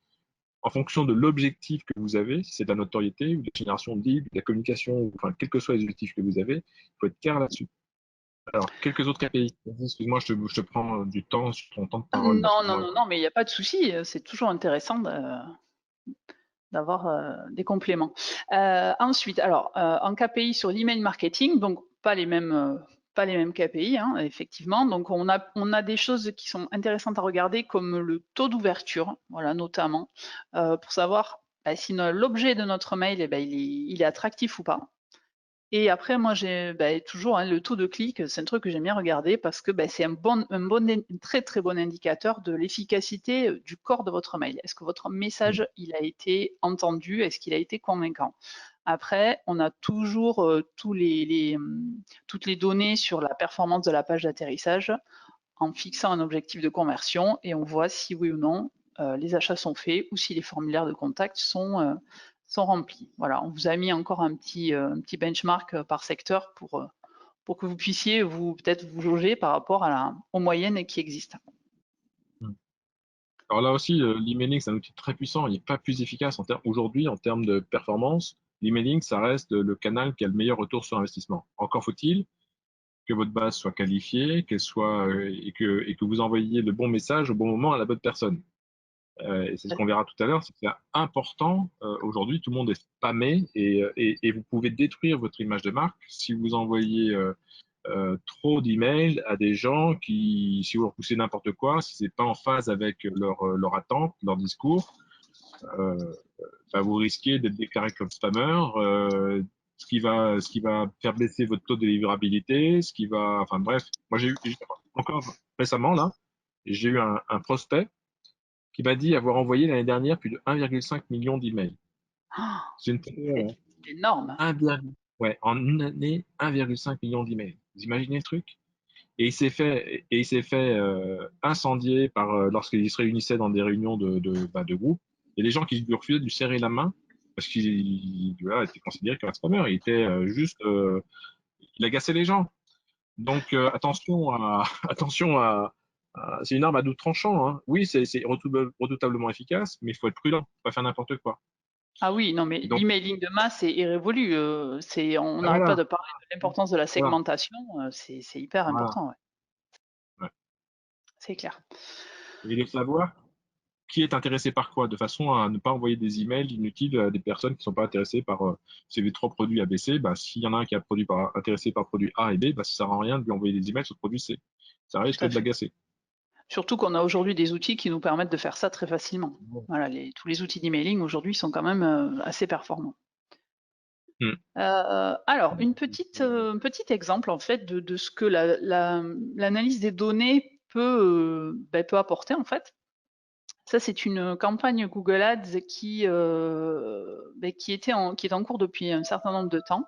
En fonction de l'objectif que vous avez, si c'est de la notoriété ou de la génération de leads, de la communication, ou, enfin, quels que soient les objectifs que vous avez, il faut être clair là-dessus. Alors, quelques autres KPI. Excuse-moi, je te prends du temps sur ton temps de parole. Non, non, Excuse-moi. non, non, mais il n'y a pas de souci. C'est toujours intéressant d'avoir des compléments. Ensuite, alors, en KPI sur l'email marketing, donc pas les mêmes KPI, hein, effectivement. Donc, on a des choses qui sont intéressantes à regarder, comme le taux d'ouverture, voilà, notamment, pour savoir bah, si l'objet de notre mail, eh ben, il est attractif ou pas. Et après, moi, j'ai toujours hein, le taux de clic, c'est un truc que j'aime bien regarder parce que c'est un très très bon indicateur de l'efficacité du corps de votre mail. Est-ce que votre message, il a été entendu? Est-ce qu'il a été convaincant? Après, on a toujours toutes les données sur la performance de la page d'atterrissage en fixant un objectif de conversion et on voit si oui ou non les achats sont faits ou si les formulaires de contact sont remplis. Voilà, on vous a mis encore un petit benchmark par secteur pour que vous puissiez peut-être vous jauger par rapport aux moyennes qui existent. Alors là aussi, l'emailing, c'est un outil très puissant. Il n'est pas plus efficace aujourd'hui en termes de performance. L'emailing, ça reste le canal qui a le meilleur retour sur investissement. Encore faut-il que votre base soit qualifiée, qu'elle soit et que vous envoyiez le bon message au bon moment à la bonne personne. Et c'est ce qu'on verra tout à l'heure. C'est important. Aujourd'hui, tout le monde est spammé et vous pouvez détruire votre image de marque si vous envoyez trop d'emails à des gens qui, si vous leur poussez n'importe quoi, si c'est pas en phase avec leur attente, leur discours, euh, bah, vous risquez d'être déclaré comme spammer, ce qui va faire baisser votre taux de délivrabilité, ce qui va, enfin bref, moi encore récemment là, j'ai eu un prospect qui m'a dit avoir envoyé l'année dernière plus de 1,5 million d'emails. Oh, C'est une c'est énorme. 1, ouais, en une année, 1,5 million d'emails. Vous imaginez le truc? Et il s'est fait incendier par lorsqu'il se réunissait dans des réunions de groupe. Et les gens qui lui refusaient de lui serrer la main parce qu'il voilà, était considéré comme un spammer. Il était il agaçait les gens. Donc attention c'est une arme à double tranchant. Hein. Oui, c'est redoutablement efficace, mais il faut être prudent, faut pas faire n'importe quoi. Ah oui, non, mais Et donc l'emailing de masse est révolu. On n'arrête pas voilà, de parler de l'importance de la voilà, segmentation. C'est hyper voilà. important, ouais, Ouais. c'est clair. Et de savoir qui est intéressé par quoi, de façon à ne pas envoyer des emails inutiles à des personnes qui ne sont pas intéressées par ces trois produits ABC. Bah, s'il y en a un qui est intéressé par produit A et B, bah, ça ne sert à rien de lui envoyer des emails sur le produit C. Ça Tout risque à de fait. l'agacer. Surtout qu'on a aujourd'hui des outils qui nous permettent de faire ça très facilement. Voilà, tous les outils d'emailing aujourd'hui sont quand même assez performants. Hmm. Alors, un petit exemple en fait de ce que l'analyse des données peut apporter en fait. Ça, c'est une campagne Google Ads qui est en cours depuis un certain nombre de temps.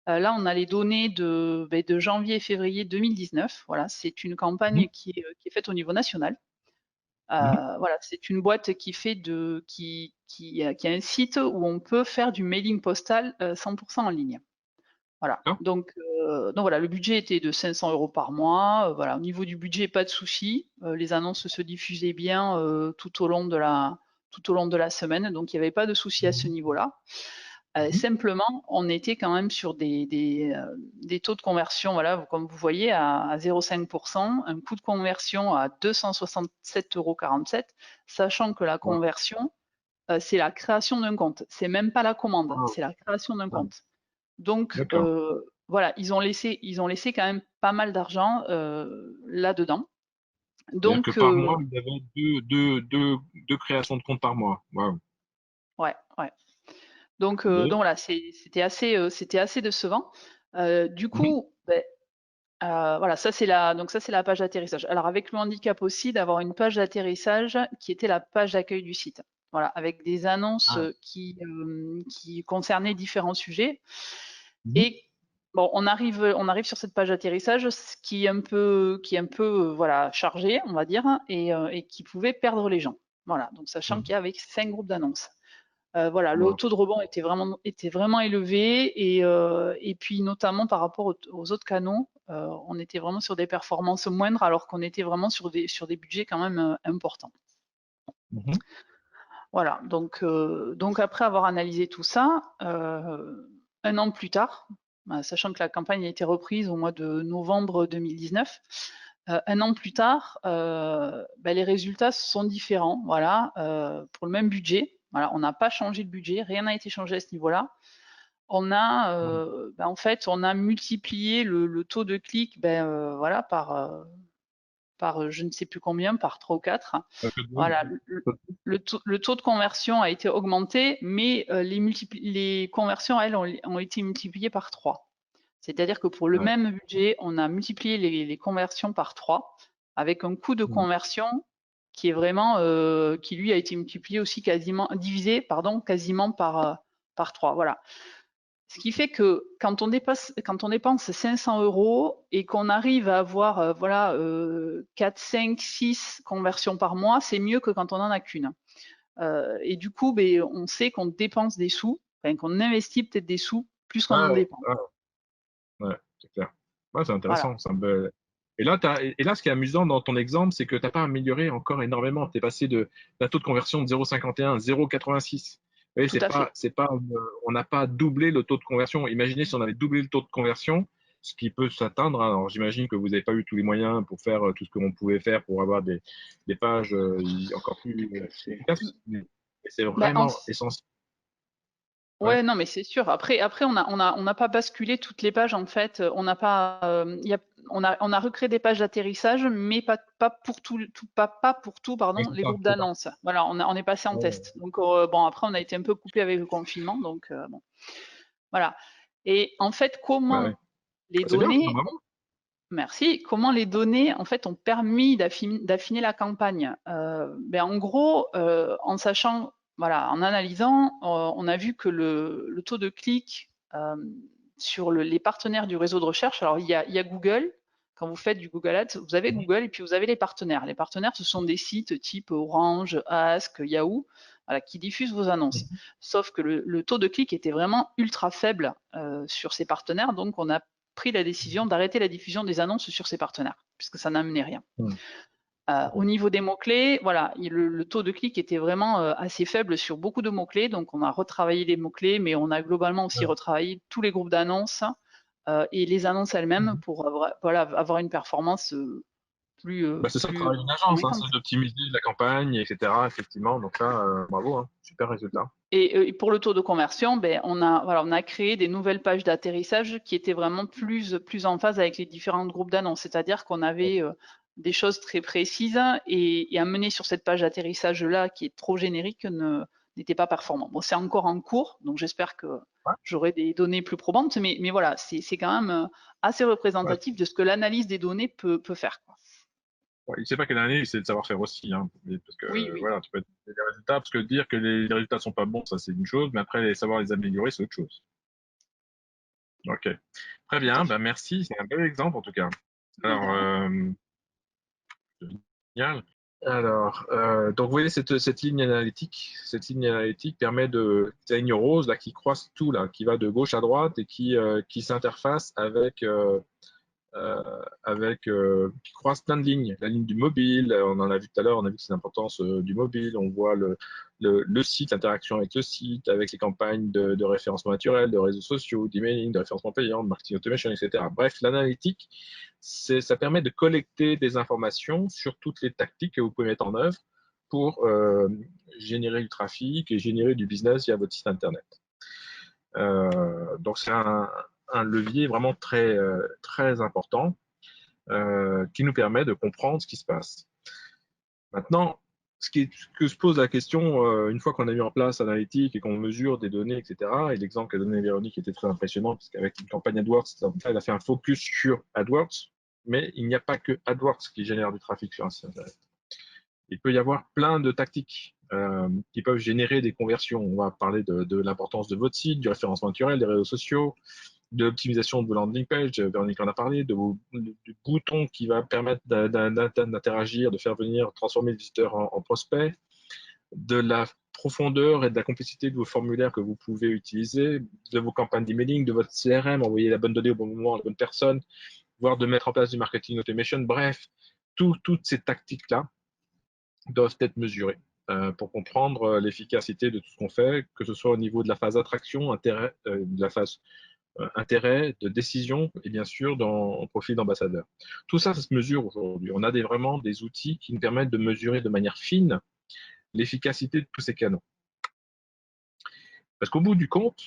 Là, on a les données de janvier et février 2019. Voilà, c'est une Mhm. campagne qui est faite au niveau national. Mhm. Voilà, c'est une boîte qui a un site où on peut faire du mailing postal 100% en ligne. Voilà. D'accord. Donc voilà, le budget était de 500 euros par mois. Voilà, au niveau du budget, pas de souci. Les annonces se diffusaient bien tout au long de la semaine, donc il n'y avait pas de souci à ce niveau-là. Mhm. Simplement, on était quand même sur des taux de conversion, voilà, comme vous voyez, à 0,5%, un coût de conversion à 267,47 euros, sachant que la Voilà. conversion, c'est la création d'un compte. C'est même pas la commande, Wow. c'est la création d'un Ouais. compte. Donc D'accord. voilà, ils ont laissé quand même pas mal d'argent là-dedans. C'est-à-dire que Donc par mois, vous avez deux créations de comptes par mois. Wow. ouais, ouais. Oui. voilà, c'était assez décevant. Du Mhm. coup, voilà, ça c'est la page d'atterrissage. Alors avec le handicap aussi d'avoir une page d'atterrissage qui était la page d'accueil du site. Voilà, avec des annonces Ah. qui concernaient différents sujets. Mhm. Et bon, on arrive sur cette page d'atterrissage, ce qui est un peu voilà chargé, on va dire, et qui pouvait perdre les gens. Voilà, donc sachant qu'il Mhm. y avait 5 groupes d'annonces. Voilà, le Wow. taux de rebond était vraiment élevé et puis notamment par rapport aux autres canaux, on était vraiment sur des performances moindres alors qu'on était vraiment sur des budgets quand même importants. Mhm. Voilà, donc après avoir analysé tout ça, 1 an plus tard, sachant que la campagne a été reprise au mois de novembre 2019, 1 an plus tard, les résultats sont différents. Voilà, pour le même budget, voilà, on n'a pas changé le budget, rien n'a été changé à ce niveau-là. On a, Wow. en fait, on a multiplié le taux de clic, voilà, par je ne sais plus combien, par 3 ou 4. Pas de double. Voilà, le taux de conversion a été augmenté, mais les conversions, elles, ont été multipliées par 3. C'est-à-dire que pour le Ouais. même budget, on a multiplié les conversions par 3, avec un coût de Mhm. conversion qui est vraiment, qui lui a été multiplié aussi divisé, pardon, quasiment par 3. Voilà. Ce qui fait que quand on dépense 500 euros et qu'on arrive à avoir voilà, 4, 5, 6 conversions par mois, c'est mieux que quand on n'en a qu'une. Et du coup, on sait qu'on dépense des sous, enfin, qu'on investit peut-être des sous plus qu'on en Ouais, dépense. ouais, ouais, c'est clair. Ouais, c'est Voilà, intéressant. Et là, et là, ce qui est amusant dans ton exemple, c'est que tu n'as pas amélioré encore énormément. Tu es passé d'un taux de conversion de 0,51 à 0,86. Vous voyez, tout à fait. on n'a pas doublé le taux de conversion. Imaginez si on avait doublé le taux de conversion, ce qui peut s'atteindre, hein. Alors, j'imagine que vous n'avez pas eu tous les moyens pour faire tout ce que l'on pouvait faire pour avoir des pages encore plus efficaces. Mais c'est Ben, en, vraiment essentiel. Ouais. Ouais, non, mais c'est sûr. Après, on n'a pas basculé toutes les pages en fait. On n'a pas, on a recréé des pages d'atterrissage, mais pas pour pas pour tout, Ouais, pardon, c'est les ça, groupes c'est ça. d'annonces. Voilà, on est passé en Ouais. test. Donc bon, après, on a été un peu coupé avec le confinement, donc bon, voilà. Et en fait, Ouais. comment les C'est bien, c'est données, vraiment. merci, comment les données en fait ont permis d'affiner la campagne. En gros, en sachant, voilà, en analysant, on a vu que le taux de clic sur les partenaires du réseau de recherche. Alors il y a Google. Quand vous faites du Google Ads, vous avez Mhm. Google et puis vous avez les partenaires. Les partenaires, ce sont des sites type Orange, Ask, Yahoo, voilà, qui diffusent vos annonces. Mhm. Sauf que le taux de clic était vraiment ultra faible sur ces partenaires, donc on a pris la décision d'arrêter la diffusion des annonces sur ses partenaires, puisque ça n'amenait rien. Mhm. Au niveau des mots-clés, voilà, le taux de clic était vraiment assez faible sur beaucoup de mots-clés, donc on a retravaillé les mots-clés, mais on a globalement aussi Ouais. retravaillé tous les groupes d'annonces et les annonces elles-mêmes Mhm. pour voilà, avoir une performance Bah, c'est ça le plus travail d'une agence, hein, convaincante. c'est d'optimiser la campagne, etc. Effectivement, donc là, bravo, hein, super résultat. Et pour le taux de conversion, voilà, on a créé des nouvelles pages d'atterrissage qui étaient vraiment plus en phase avec les différents groupes d'annonces. C'est-à-dire qu'on avait des choses très précises et amener sur cette page d'atterrissage-là, qui est trop générique, n'était pas performant. Bon, c'est encore en cours, donc j'espère que Ouais, j'aurai des données plus probantes, mais voilà, c'est quand même assez ouais. représentatif de ce que l'analyse des données peut faire, quoi. Ouais, il sait pas quelle année, c'est de savoir faire aussi, hein, parce que Oui, oui. voilà, tu peux être des résultats, parce que dire que les résultats sont pas bons, ça c'est une chose, mais après savoir les améliorer, c'est autre chose. Ok, très Tout à bien, bah fait. merci, c'est un bel exemple en tout cas. Mais de Alors, rien. génial. Alors, donc vous voyez cette ligne analytique permet cette ligne rose là qui croise tout là, qui va de gauche à droite et qui s'interface qui croise plein de lignes. La ligne du mobile, on en a vu tout à l'heure, on a vu que c'est l'importance du mobile, on voit le site, l'interaction avec le site, avec les campagnes de référencement naturel, de réseaux sociaux, d'emailing, de référencement payant, de marketing automation, etc. Bref, l'analytique, ça permet de collecter des informations sur toutes les tactiques que vous pouvez mettre en œuvre pour générer du trafic et générer du business via votre site internet. Donc c'est un levier vraiment très important qui nous permet de comprendre ce qui se passe. Maintenant, que se pose la question, une fois qu'on a mis en place Analytics et qu'on mesure des données, etc., et l'exemple qu'a donné Véronique était très impressionnant, parce qu'avec une campagne AdWords, elle a fait un focus sur AdWords, mais il n'y a pas que AdWords qui génère du trafic sur un site internet. Il peut y avoir plein de tactiques qui peuvent générer des conversions. On va parler de l'importance de votre site, du référencement naturel, des réseaux sociaux, de l'optimisation de vos landing pages, Véronique en a parlé, du bouton qui va permettre d'interagir, de faire venir, transformer le visiteur en prospect, de la profondeur et de la complexité de vos formulaires que vous pouvez utiliser, de vos campagnes d'emailing, de votre CRM, envoyer la bonne donnée au bon moment à la bonne personne, voire de mettre en place du marketing automation. Bref, toutes ces tactiques-là doivent être mesurées pour comprendre l'efficacité de tout ce qu'on fait, que ce soit au niveau de la phase attraction, intérêt, de la phase intérêt, de décision et bien sûr dans profil d'ambassadeur. Tout ça, ça se mesure aujourd'hui. On a vraiment des outils qui nous permettent de mesurer de manière fine l'efficacité de tous ces canaux. Parce qu'au bout du compte,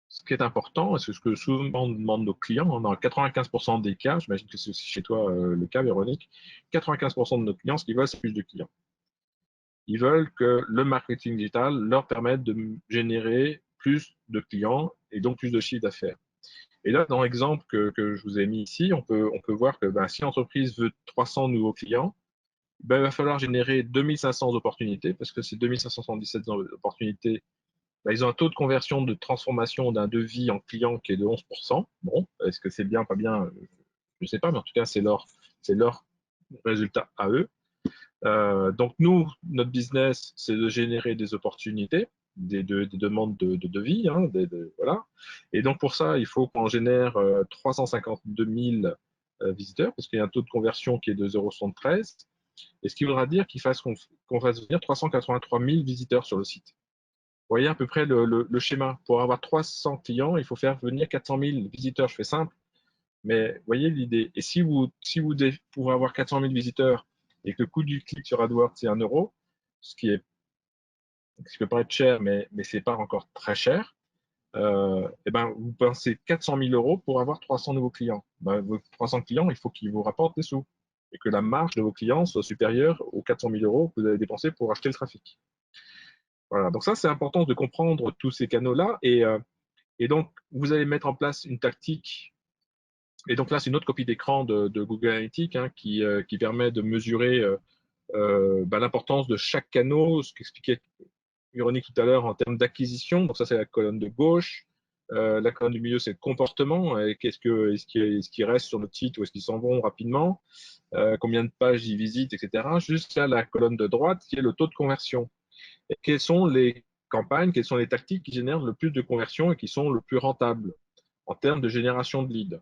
ce qui est important, et c'est ce que souvent demandent nos clients, dans 95% des cas, j'imagine que c'est aussi chez toi le cas, Véronique, 95% de nos clients, ce qu'ils veulent, c'est plus de clients. Ils veulent que le marketing digital leur permette de générer plus de clients et donc plus de chiffre d'affaires. Et là, dans l'exemple que je vous ai mis ici, on peut voir que si l'entreprise veut 300 nouveaux clients, il va falloir générer 2500 opportunités, parce que ces 2577 opportunités, ils ont un taux de conversion de transformation d'un devis en client qui est de 11%. Bon, est-ce que c'est bien, pas bien? Je ne sais pas, mais en tout cas, c'est leur résultat à eux. Donc nous, notre business, c'est de générer des opportunités, des demandes de devis, hein, voilà. Et donc pour ça, il faut qu'on génère 352 000 visiteurs, parce qu'il y a un taux de conversion qui est de 0,73, et ce qui voudra dire qu'on fasse venir 383 000 visiteurs sur le site. Vous voyez à peu près le schéma. Pour avoir 300 clients, il faut faire venir 400 000 visiteurs. Je fais simple, mais vous voyez l'idée. Et si vous pouvez avoir 400 000 visiteurs et que le coût du clic sur AdWords, c'est 1 euro, ce qui peut paraître cher, mais ce n'est pas encore très cher, et vous pensez 400 000 euros pour avoir 300 nouveaux clients. Vos 300 clients, il faut qu'ils vous rapportent des sous et que la marge de vos clients soit supérieure aux 400 000 euros que vous avez dépensé pour acheter le trafic. Voilà, donc ça, c'est important de comprendre tous ces canaux-là. Et donc, vous allez mettre en place une tactique. Et donc là, c'est une autre copie d'écran de Google Analytics qui permet de mesurer l'importance de chaque canal, ce qu'expliquait Véronique tout à l'heure en termes d'acquisition. Donc ça, c'est la colonne de gauche. La colonne du milieu, c'est le comportement. Est-ce qu'ils restent sur le site ou est-ce qu'ils s'en vont rapidement? Combien de pages ils visitent, etc. Jusqu'à la colonne de droite, qui est le taux de conversion. Et quelles sont les campagnes, quelles sont les tactiques qui génèrent le plus de conversions et qui sont le plus rentables en termes de génération de leads.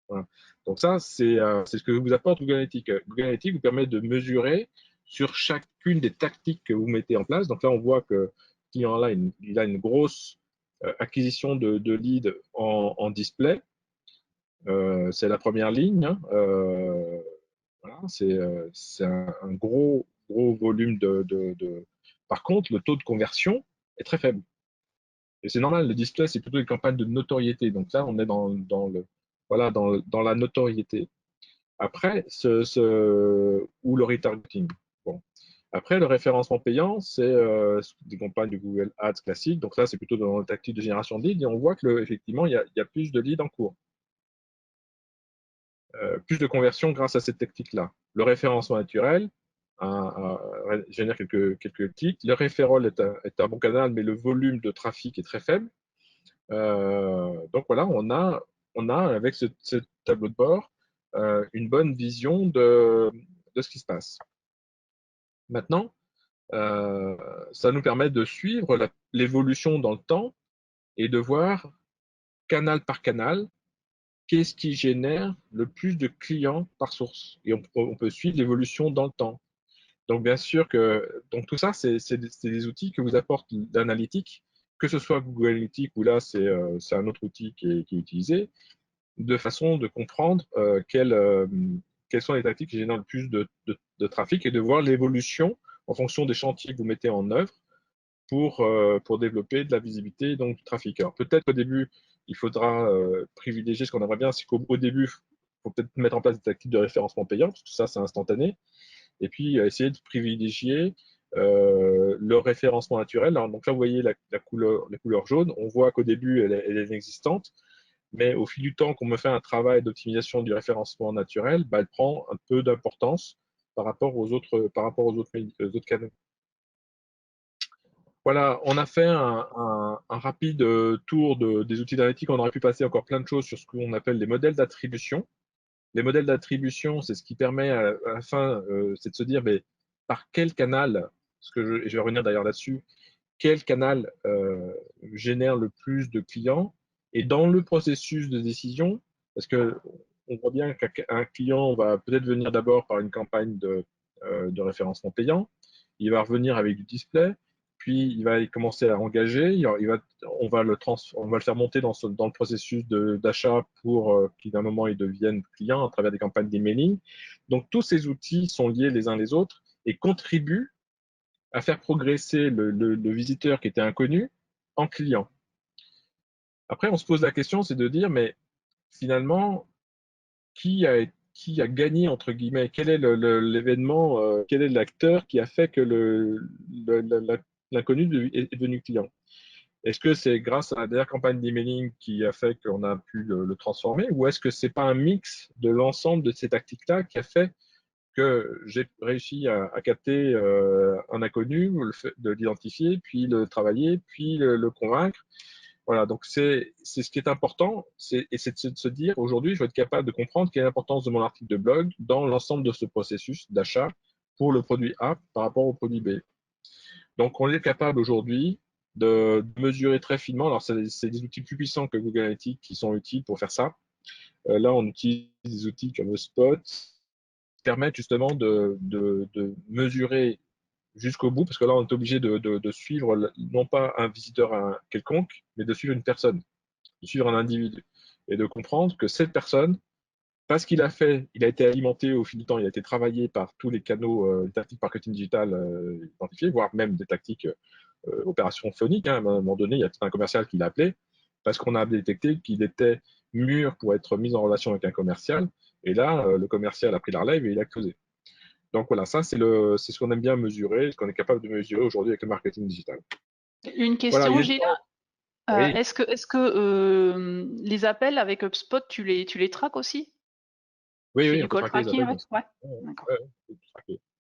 Voilà. Donc ça, c'est ce que vous apporte Google Analytics. Google Analytics vous permet de mesurer sur chacune des tactiques que vous mettez en place. Donc là, on voit que le client-là, il a une grosse acquisition de leads en display. C'est la première ligne. Hein. Voilà, c'est un gros volume Par contre, le taux de conversion est très faible. Et c'est normal, le display, c'est plutôt une campagne de notoriété. Donc là, on est dans la notoriété. Après, ou le retargeting. Bon. Après, le référencement payant, c'est des campagnes de Google Ads classiques. Donc là, c'est plutôt dans le tactique de génération de leads. Et on voit que effectivement, il y a plus de leads en cours. Plus de conversion grâce à cette tactique-là. Le référencement naturel génère quelques clics. Le referral est un bon canal, mais le volume de trafic est très faible. Donc voilà, on a avec ce tableau de bord une bonne vision de ce qui se passe. Maintenant, ça nous permet de suivre l'évolution dans le temps et de voir canal par canal qu'est-ce qui génère le plus de clients par source. Et on peut suivre l'évolution dans le temps. Donc, bien sûr que tout ça, c'est des outils que vous apporte l'analytique, que ce soit Google Analytics ou là, c'est un autre outil qui est utilisé, de façon de comprendre quelles sont les tactiques qui génèrent le plus de trafic et de voir l'évolution en fonction des chantiers que vous mettez en œuvre pour développer de la visibilité, donc du trafic. Alors peut-être au début, il faudra privilégier ce qu'on aimerait bien, c'est qu'au début, il faut peut-être mettre en place des tactiques de référencement payant, parce que ça, c'est instantané, et puis essayer de privilégier le référencement naturel. Alors, donc là, vous voyez la couleur jaune. On voit qu'au début, elle est inexistante, mais au fil du temps, qu'on me fait un travail d'optimisation du référencement naturel, bah, elle prend un peu d'importance par rapport aux autres canaux. Voilà, on a fait un rapide tour des outils d'analytique. On aurait pu passer encore plein de choses sur ce qu'on appelle les modèles d'attribution. Les modèles d'attribution, c'est ce qui permet à la fin, c'est de se dire, mais par quel canal, je vais revenir d'ailleurs là-dessus, quel canal génère le plus de clients et dans le processus de décision, parce que on voit bien qu'un client va peut-être venir d'abord par une campagne de référencement payant, il va revenir avec du display, puis il va commencer à engager, on va le faire monter dans le processus d'achat pour qu'à un moment il devienne client à travers des campagnes d'emailing. Donc tous ces outils sont liés les uns les autres et contribuent à faire progresser le visiteur qui était inconnu en client. Après, on se pose la question, c'est de dire, mais finalement, qui a gagné, entre guillemets, quel est l'événement, quel est l'acteur qui a fait que l'inconnu est devenu client? Est-ce que c'est grâce à la dernière campagne d'emailing qui a fait qu'on a pu le transformer, ou est-ce que c'est pas un mix de l'ensemble de ces tactiques-là qui a fait que j'ai réussi à capter un inconnu, de l'identifier, puis le travailler, puis le convaincre. Voilà, donc c'est ce qui est important, et c'est de se dire aujourd'hui, je vais être capable de comprendre quelle est l'importance de mon article de blog dans l'ensemble de ce processus d'achat pour le produit A par rapport au produit B. Donc on est capable aujourd'hui de mesurer très finement. Alors c'est des outils plus puissants que Google Analytics qui sont utiles pour faire ça. Là, on utilise des outils comme Spot permettent justement de mesurer jusqu'au bout, parce que là, on est obligé de suivre non pas un visiteur quelconque, mais de suivre une personne, de suivre un individu, et de comprendre que cette personne, parce qu'il a fait, il a été alimenté au fil du temps, il a été travaillé par tous les canaux, des tactiques marketing digital identifiées, voire même des tactiques opérations phoniques. Hein. À un moment donné, il y a un commercial qui l'a appelé parce qu'on a détecté qu'il était mûr pour être mis en relation avec un commercial. Et là, le commercial a pris la relève et il a causé. Donc voilà, ça c'est ce qu'on aime bien mesurer, ce qu'on est capable de mesurer aujourd'hui avec le marketing digital. Une Voilà, il question, y a Gilles. oui, Est-ce que les appels avec HubSpot, tu les traques aussi? oui, Tu fais oui, du on peut call traquer les tracking appels, avec? bien sûr. Ouais. Ouais, D'accord. ouais,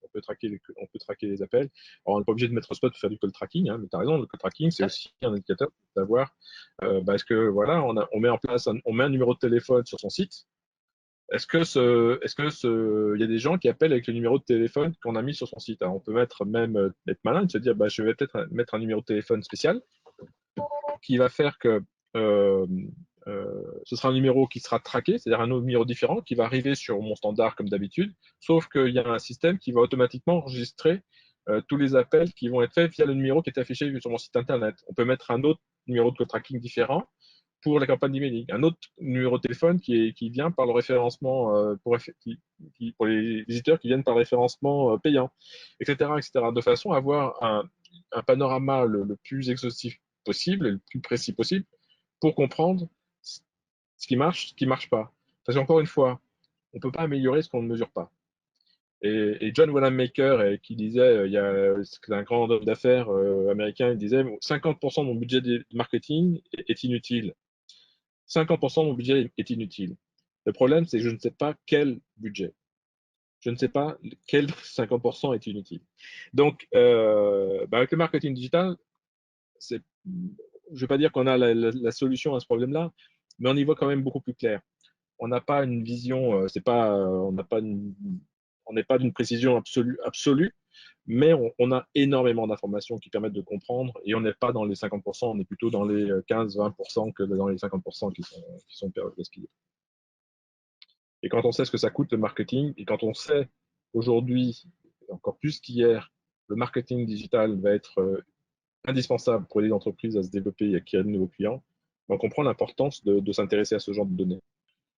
on peut traquer. On peut traquer les appels. Alors, on n'est pas obligé de mettre spot pour faire du call tracking, hein, mais tu as raison, le call tracking, c'est Tout à fait. aussi un indicateur pour savoir, est-ce que voilà, on met en place, on met un numéro de téléphone sur son site. Il y a des gens qui appellent avec le numéro de téléphone qu'on a mis sur son site. Alors, on peut être malin et se dire, je vais peut-être mettre un numéro de téléphone spécial qui va faire que euh, ce sera un numéro qui sera traqué, c'est-à-dire un autre numéro différent qui va arriver sur mon standard comme d'habitude, sauf qu'il y a un système qui va automatiquement enregistrer tous les appels qui vont être faits via le numéro qui est affiché sur mon site internet. On peut mettre un autre numéro de code tracking différent pour la campagne d'emailing, un autre numéro de téléphone qui vient par le référencement pour les visiteurs qui viennent par référencement payant, etc., etc., de façon à avoir un panorama le plus exhaustif possible, le plus précis possible, pour comprendre ce qui marche pas. Parce qu'encore une fois, on ne peut pas améliorer ce qu'on ne mesure pas. Et John Wanamaker, qui disait, c'est un grand homme d'affaires américain, il disait 50% de mon budget de marketing est inutile. 50% de mon budget est inutile. Le problème, c'est que je ne sais pas quel budget. Je ne sais pas quel 50% est inutile. Donc, avec le marketing digital, c'est, je ne vais pas dire qu'on a la solution à ce problème-là, mais on y voit quand même beaucoup plus clair. On n'a pas une vision, on n'est pas d'une précision absolue, mais on a énormément d'informations qui permettent de comprendre et on n'est pas dans les 50%, on est plutôt dans les 15-20% que dans les 50% qui sont gaspillés. Et quand on sait ce que ça coûte le marketing, et quand on sait aujourd'hui, encore plus qu'hier, le marketing digital va être indispensable pour aider les entreprises à se développer et à acquérir de nouveaux clients, on comprend l'importance de s'intéresser à ce genre de données.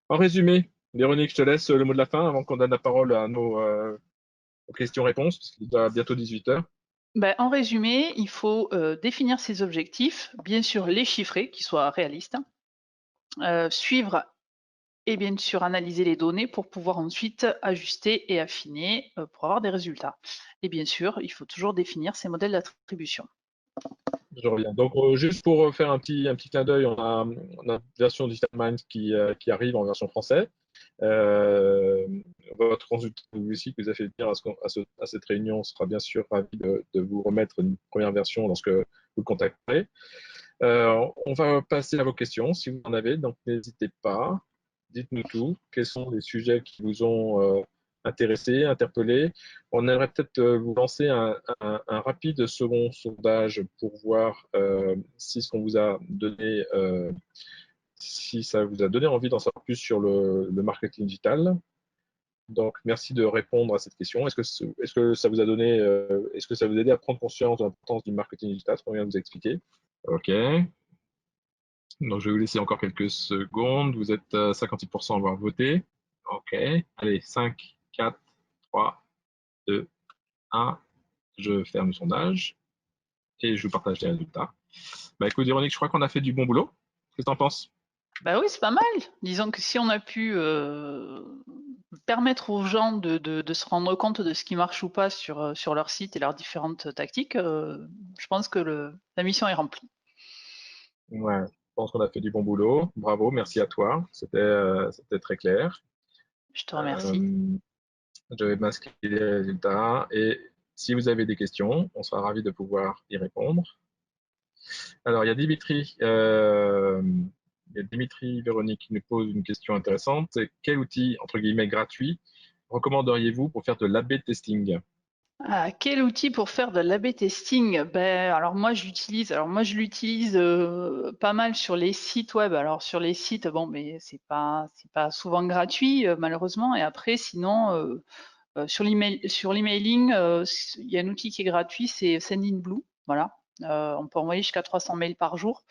En résumé, Véronique, je te laisse le mot de la fin avant qu'on donne la parole à aux questions-réponses, parce qu'il est bientôt 18 heures. Ben, en résumé, il faut définir ses objectifs, bien sûr les chiffrer, qu'ils soient réalistes, suivre et bien sûr analyser les données pour pouvoir ensuite ajuster et affiner pour avoir des résultats. Et bien sûr, il faut toujours définir ces modèles d'attribution. Je reviens. Donc, juste pour faire un petit clin d'œil, on a une version Digital Minds qui arrive en version française. Euh, Votre consultant aussi que vous a fait venir à cette réunion sera bien sûr ravi de vous remettre une première version lorsque vous le contacterez. On va passer à vos questions si vous en avez, donc n'hésitez pas. Dites-nous tout. Quels sont les sujets qui vous ont intéressé, interpellé? On aimerait peut-être vous lancer un rapide second sondage pour voir si ce qu'on vous a donné, si ça vous a donné envie d'en savoir plus sur le marketing digital. Donc, merci de répondre à cette question. Est-ce que ça vous a donné, est-ce que ça vous a aidé à prendre conscience de l'importance du marketing digital, ce qu'on vient de vous expliquer? OK. Donc, je vais vous laisser encore quelques secondes. Vous êtes 56% à avoir voté. OK. Allez, 5, 4, 3, 2, 1. Je ferme le sondage et je vous partage les résultats. Bah, écoute, Véronique, je crois qu'on a fait du bon boulot. Qu'est-ce que tu en penses? Bah oui, c'est pas mal. Disons que si on a pu permettre aux gens de se rendre compte de ce qui marche ou pas sur leur site et leurs différentes tactiques, je pense que la mission est remplie. Ouais, je pense qu'on a fait du bon boulot. Bravo, merci à toi. C'était très clair. Je te remercie. Euh, je vais masquer les résultats et si vous avez des questions, on sera ravi de pouvoir y répondre. Alors, il y a Dimitri Véronique qui nous pose une question intéressante. C'est quel outil, entre guillemets, gratuit recommanderiez-vous pour faire de l'A/B testing? Ah, quel outil pour faire de l'A/B testing? Ben, alors moi je l'utilise pas mal sur les sites web. Alors sur les sites, bon, mais c'est pas souvent gratuit malheureusement. Et après, sinon, sur l'emailing, il y a un outil qui est gratuit, c'est Sendinblue. Voilà. On peut envoyer jusqu'à 300 mails par jour.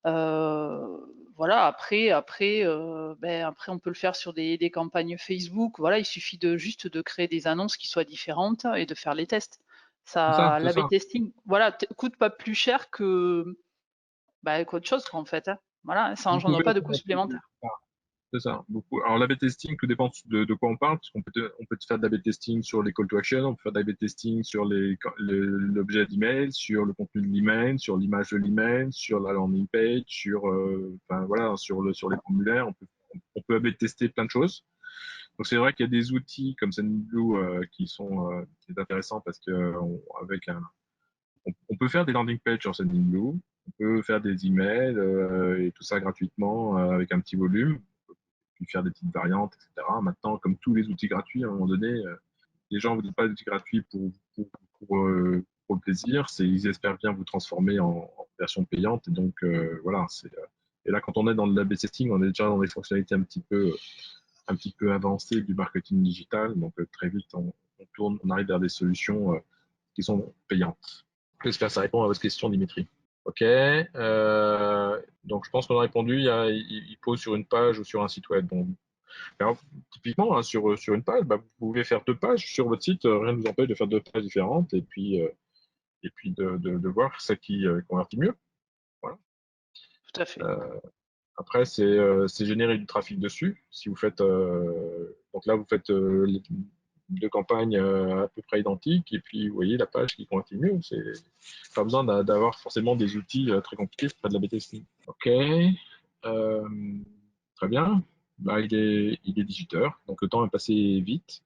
Voilà, après, on peut le faire sur des campagnes Facebook. Voilà, il suffit juste de créer des annonces qui soient différentes et de faire les tests. Ça, C'est l'A/B ça. testing, voilà, coûte pas plus cher qu'autre chose, quoi, en fait, hein. Voilà, ça Vous engendre pouvez pas de faire coûts supplémentaires. C'est ça, beaucoup. Alors, l'A/B testing, tout dépend de quoi on parle, parce on peut faire de l'A/B testing sur les call to action, on peut faire de l'A/B testing sur l'objet d'email, sur le contenu de l'email, sur l'image de l'email, sur la landing page, enfin, voilà, sur les formulaires. On peut A/B tester plein de choses. Donc, c'est vrai qu'il y a des outils comme Sendinblue qui est intéressant parce que on peut faire des landing pages sur Sendinblue, on peut faire des emails et tout ça gratuitement avec un petit volume puis faire des petites variantes, etc. Maintenant, comme tous les outils gratuits, à un moment donné, les gens ne vous donnent pas d'outils gratuits pour le plaisir, ils espèrent bien vous transformer en version payante. Et donc, voilà. Et là, quand on est dans le lab testing, on est déjà dans des fonctionnalités un petit peu avancées du marketing digital. Donc, très vite, on arrive vers des solutions qui sont payantes. J'espère que ça répond à votre question, Dimitri. OK. Donc, je pense qu'on a répondu. Il pose sur une page ou sur un site web. Bon, alors, typiquement, hein, sur une page, bah, vous pouvez faire deux pages sur votre site. Rien ne vous empêche de faire deux pages différentes et puis de voir celle qui convertit mieux. Voilà. Tout à fait. Euh, Après, c'est générer du trafic dessus. Si vous faites, donc là, vous faites deux campagnes à peu près identiques et puis vous voyez la page qui convertit mieux. C'est pas besoin d'avoir forcément des outils très compliqués pour faire de la B testing. OK. Euh, Très bien. Bah, il est 18 h, donc le temps est passé vite.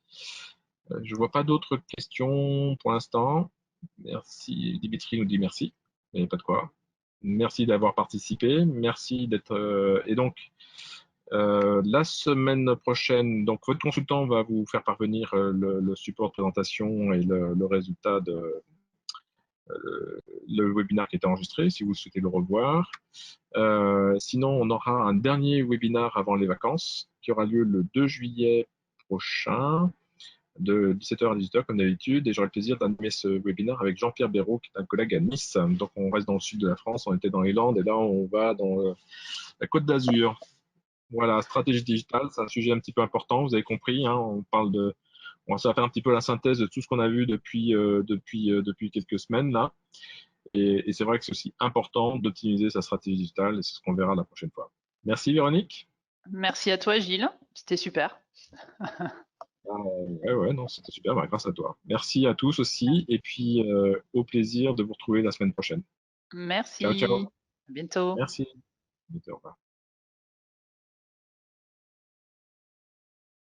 Je vois pas d'autres questions pour l'instant. Merci. Dimitri nous dit merci. Mais pas de quoi. Merci d'avoir participé. Merci d'être. Et donc, la semaine prochaine, donc votre consultant va vous faire parvenir le support de présentation et le résultat le webinaire qui était enregistré, si vous souhaitez le revoir. Sinon, on aura un dernier webinaire avant les vacances qui aura lieu le 2 juillet prochain de 17 h à 18 h comme d'habitude et j'aurai le plaisir d'animer ce webinaire avec Jean-Pierre Béraud qui est un collègue à Nice. Donc on reste dans le sud de la France, on était dans les Landes et là on va dans la Côte d'Azur. Voilà, stratégie digitale, c'est un sujet un petit peu important, vous avez compris, hein, on va faire un petit peu la synthèse de tout ce qu'on a vu depuis quelques semaines là. Et c'est vrai que c'est aussi important d'optimiser sa stratégie digitale et c'est ce qu'on verra la prochaine fois. Merci Véronique. Merci à toi, Gilles. C'était super. Ouais, ouais, non, c'était super, bah, grâce à toi. Merci à tous aussi, et puis au plaisir de vous retrouver la semaine prochaine. Ciao, ciao. Merci. À bientôt. Merci. Au revoir.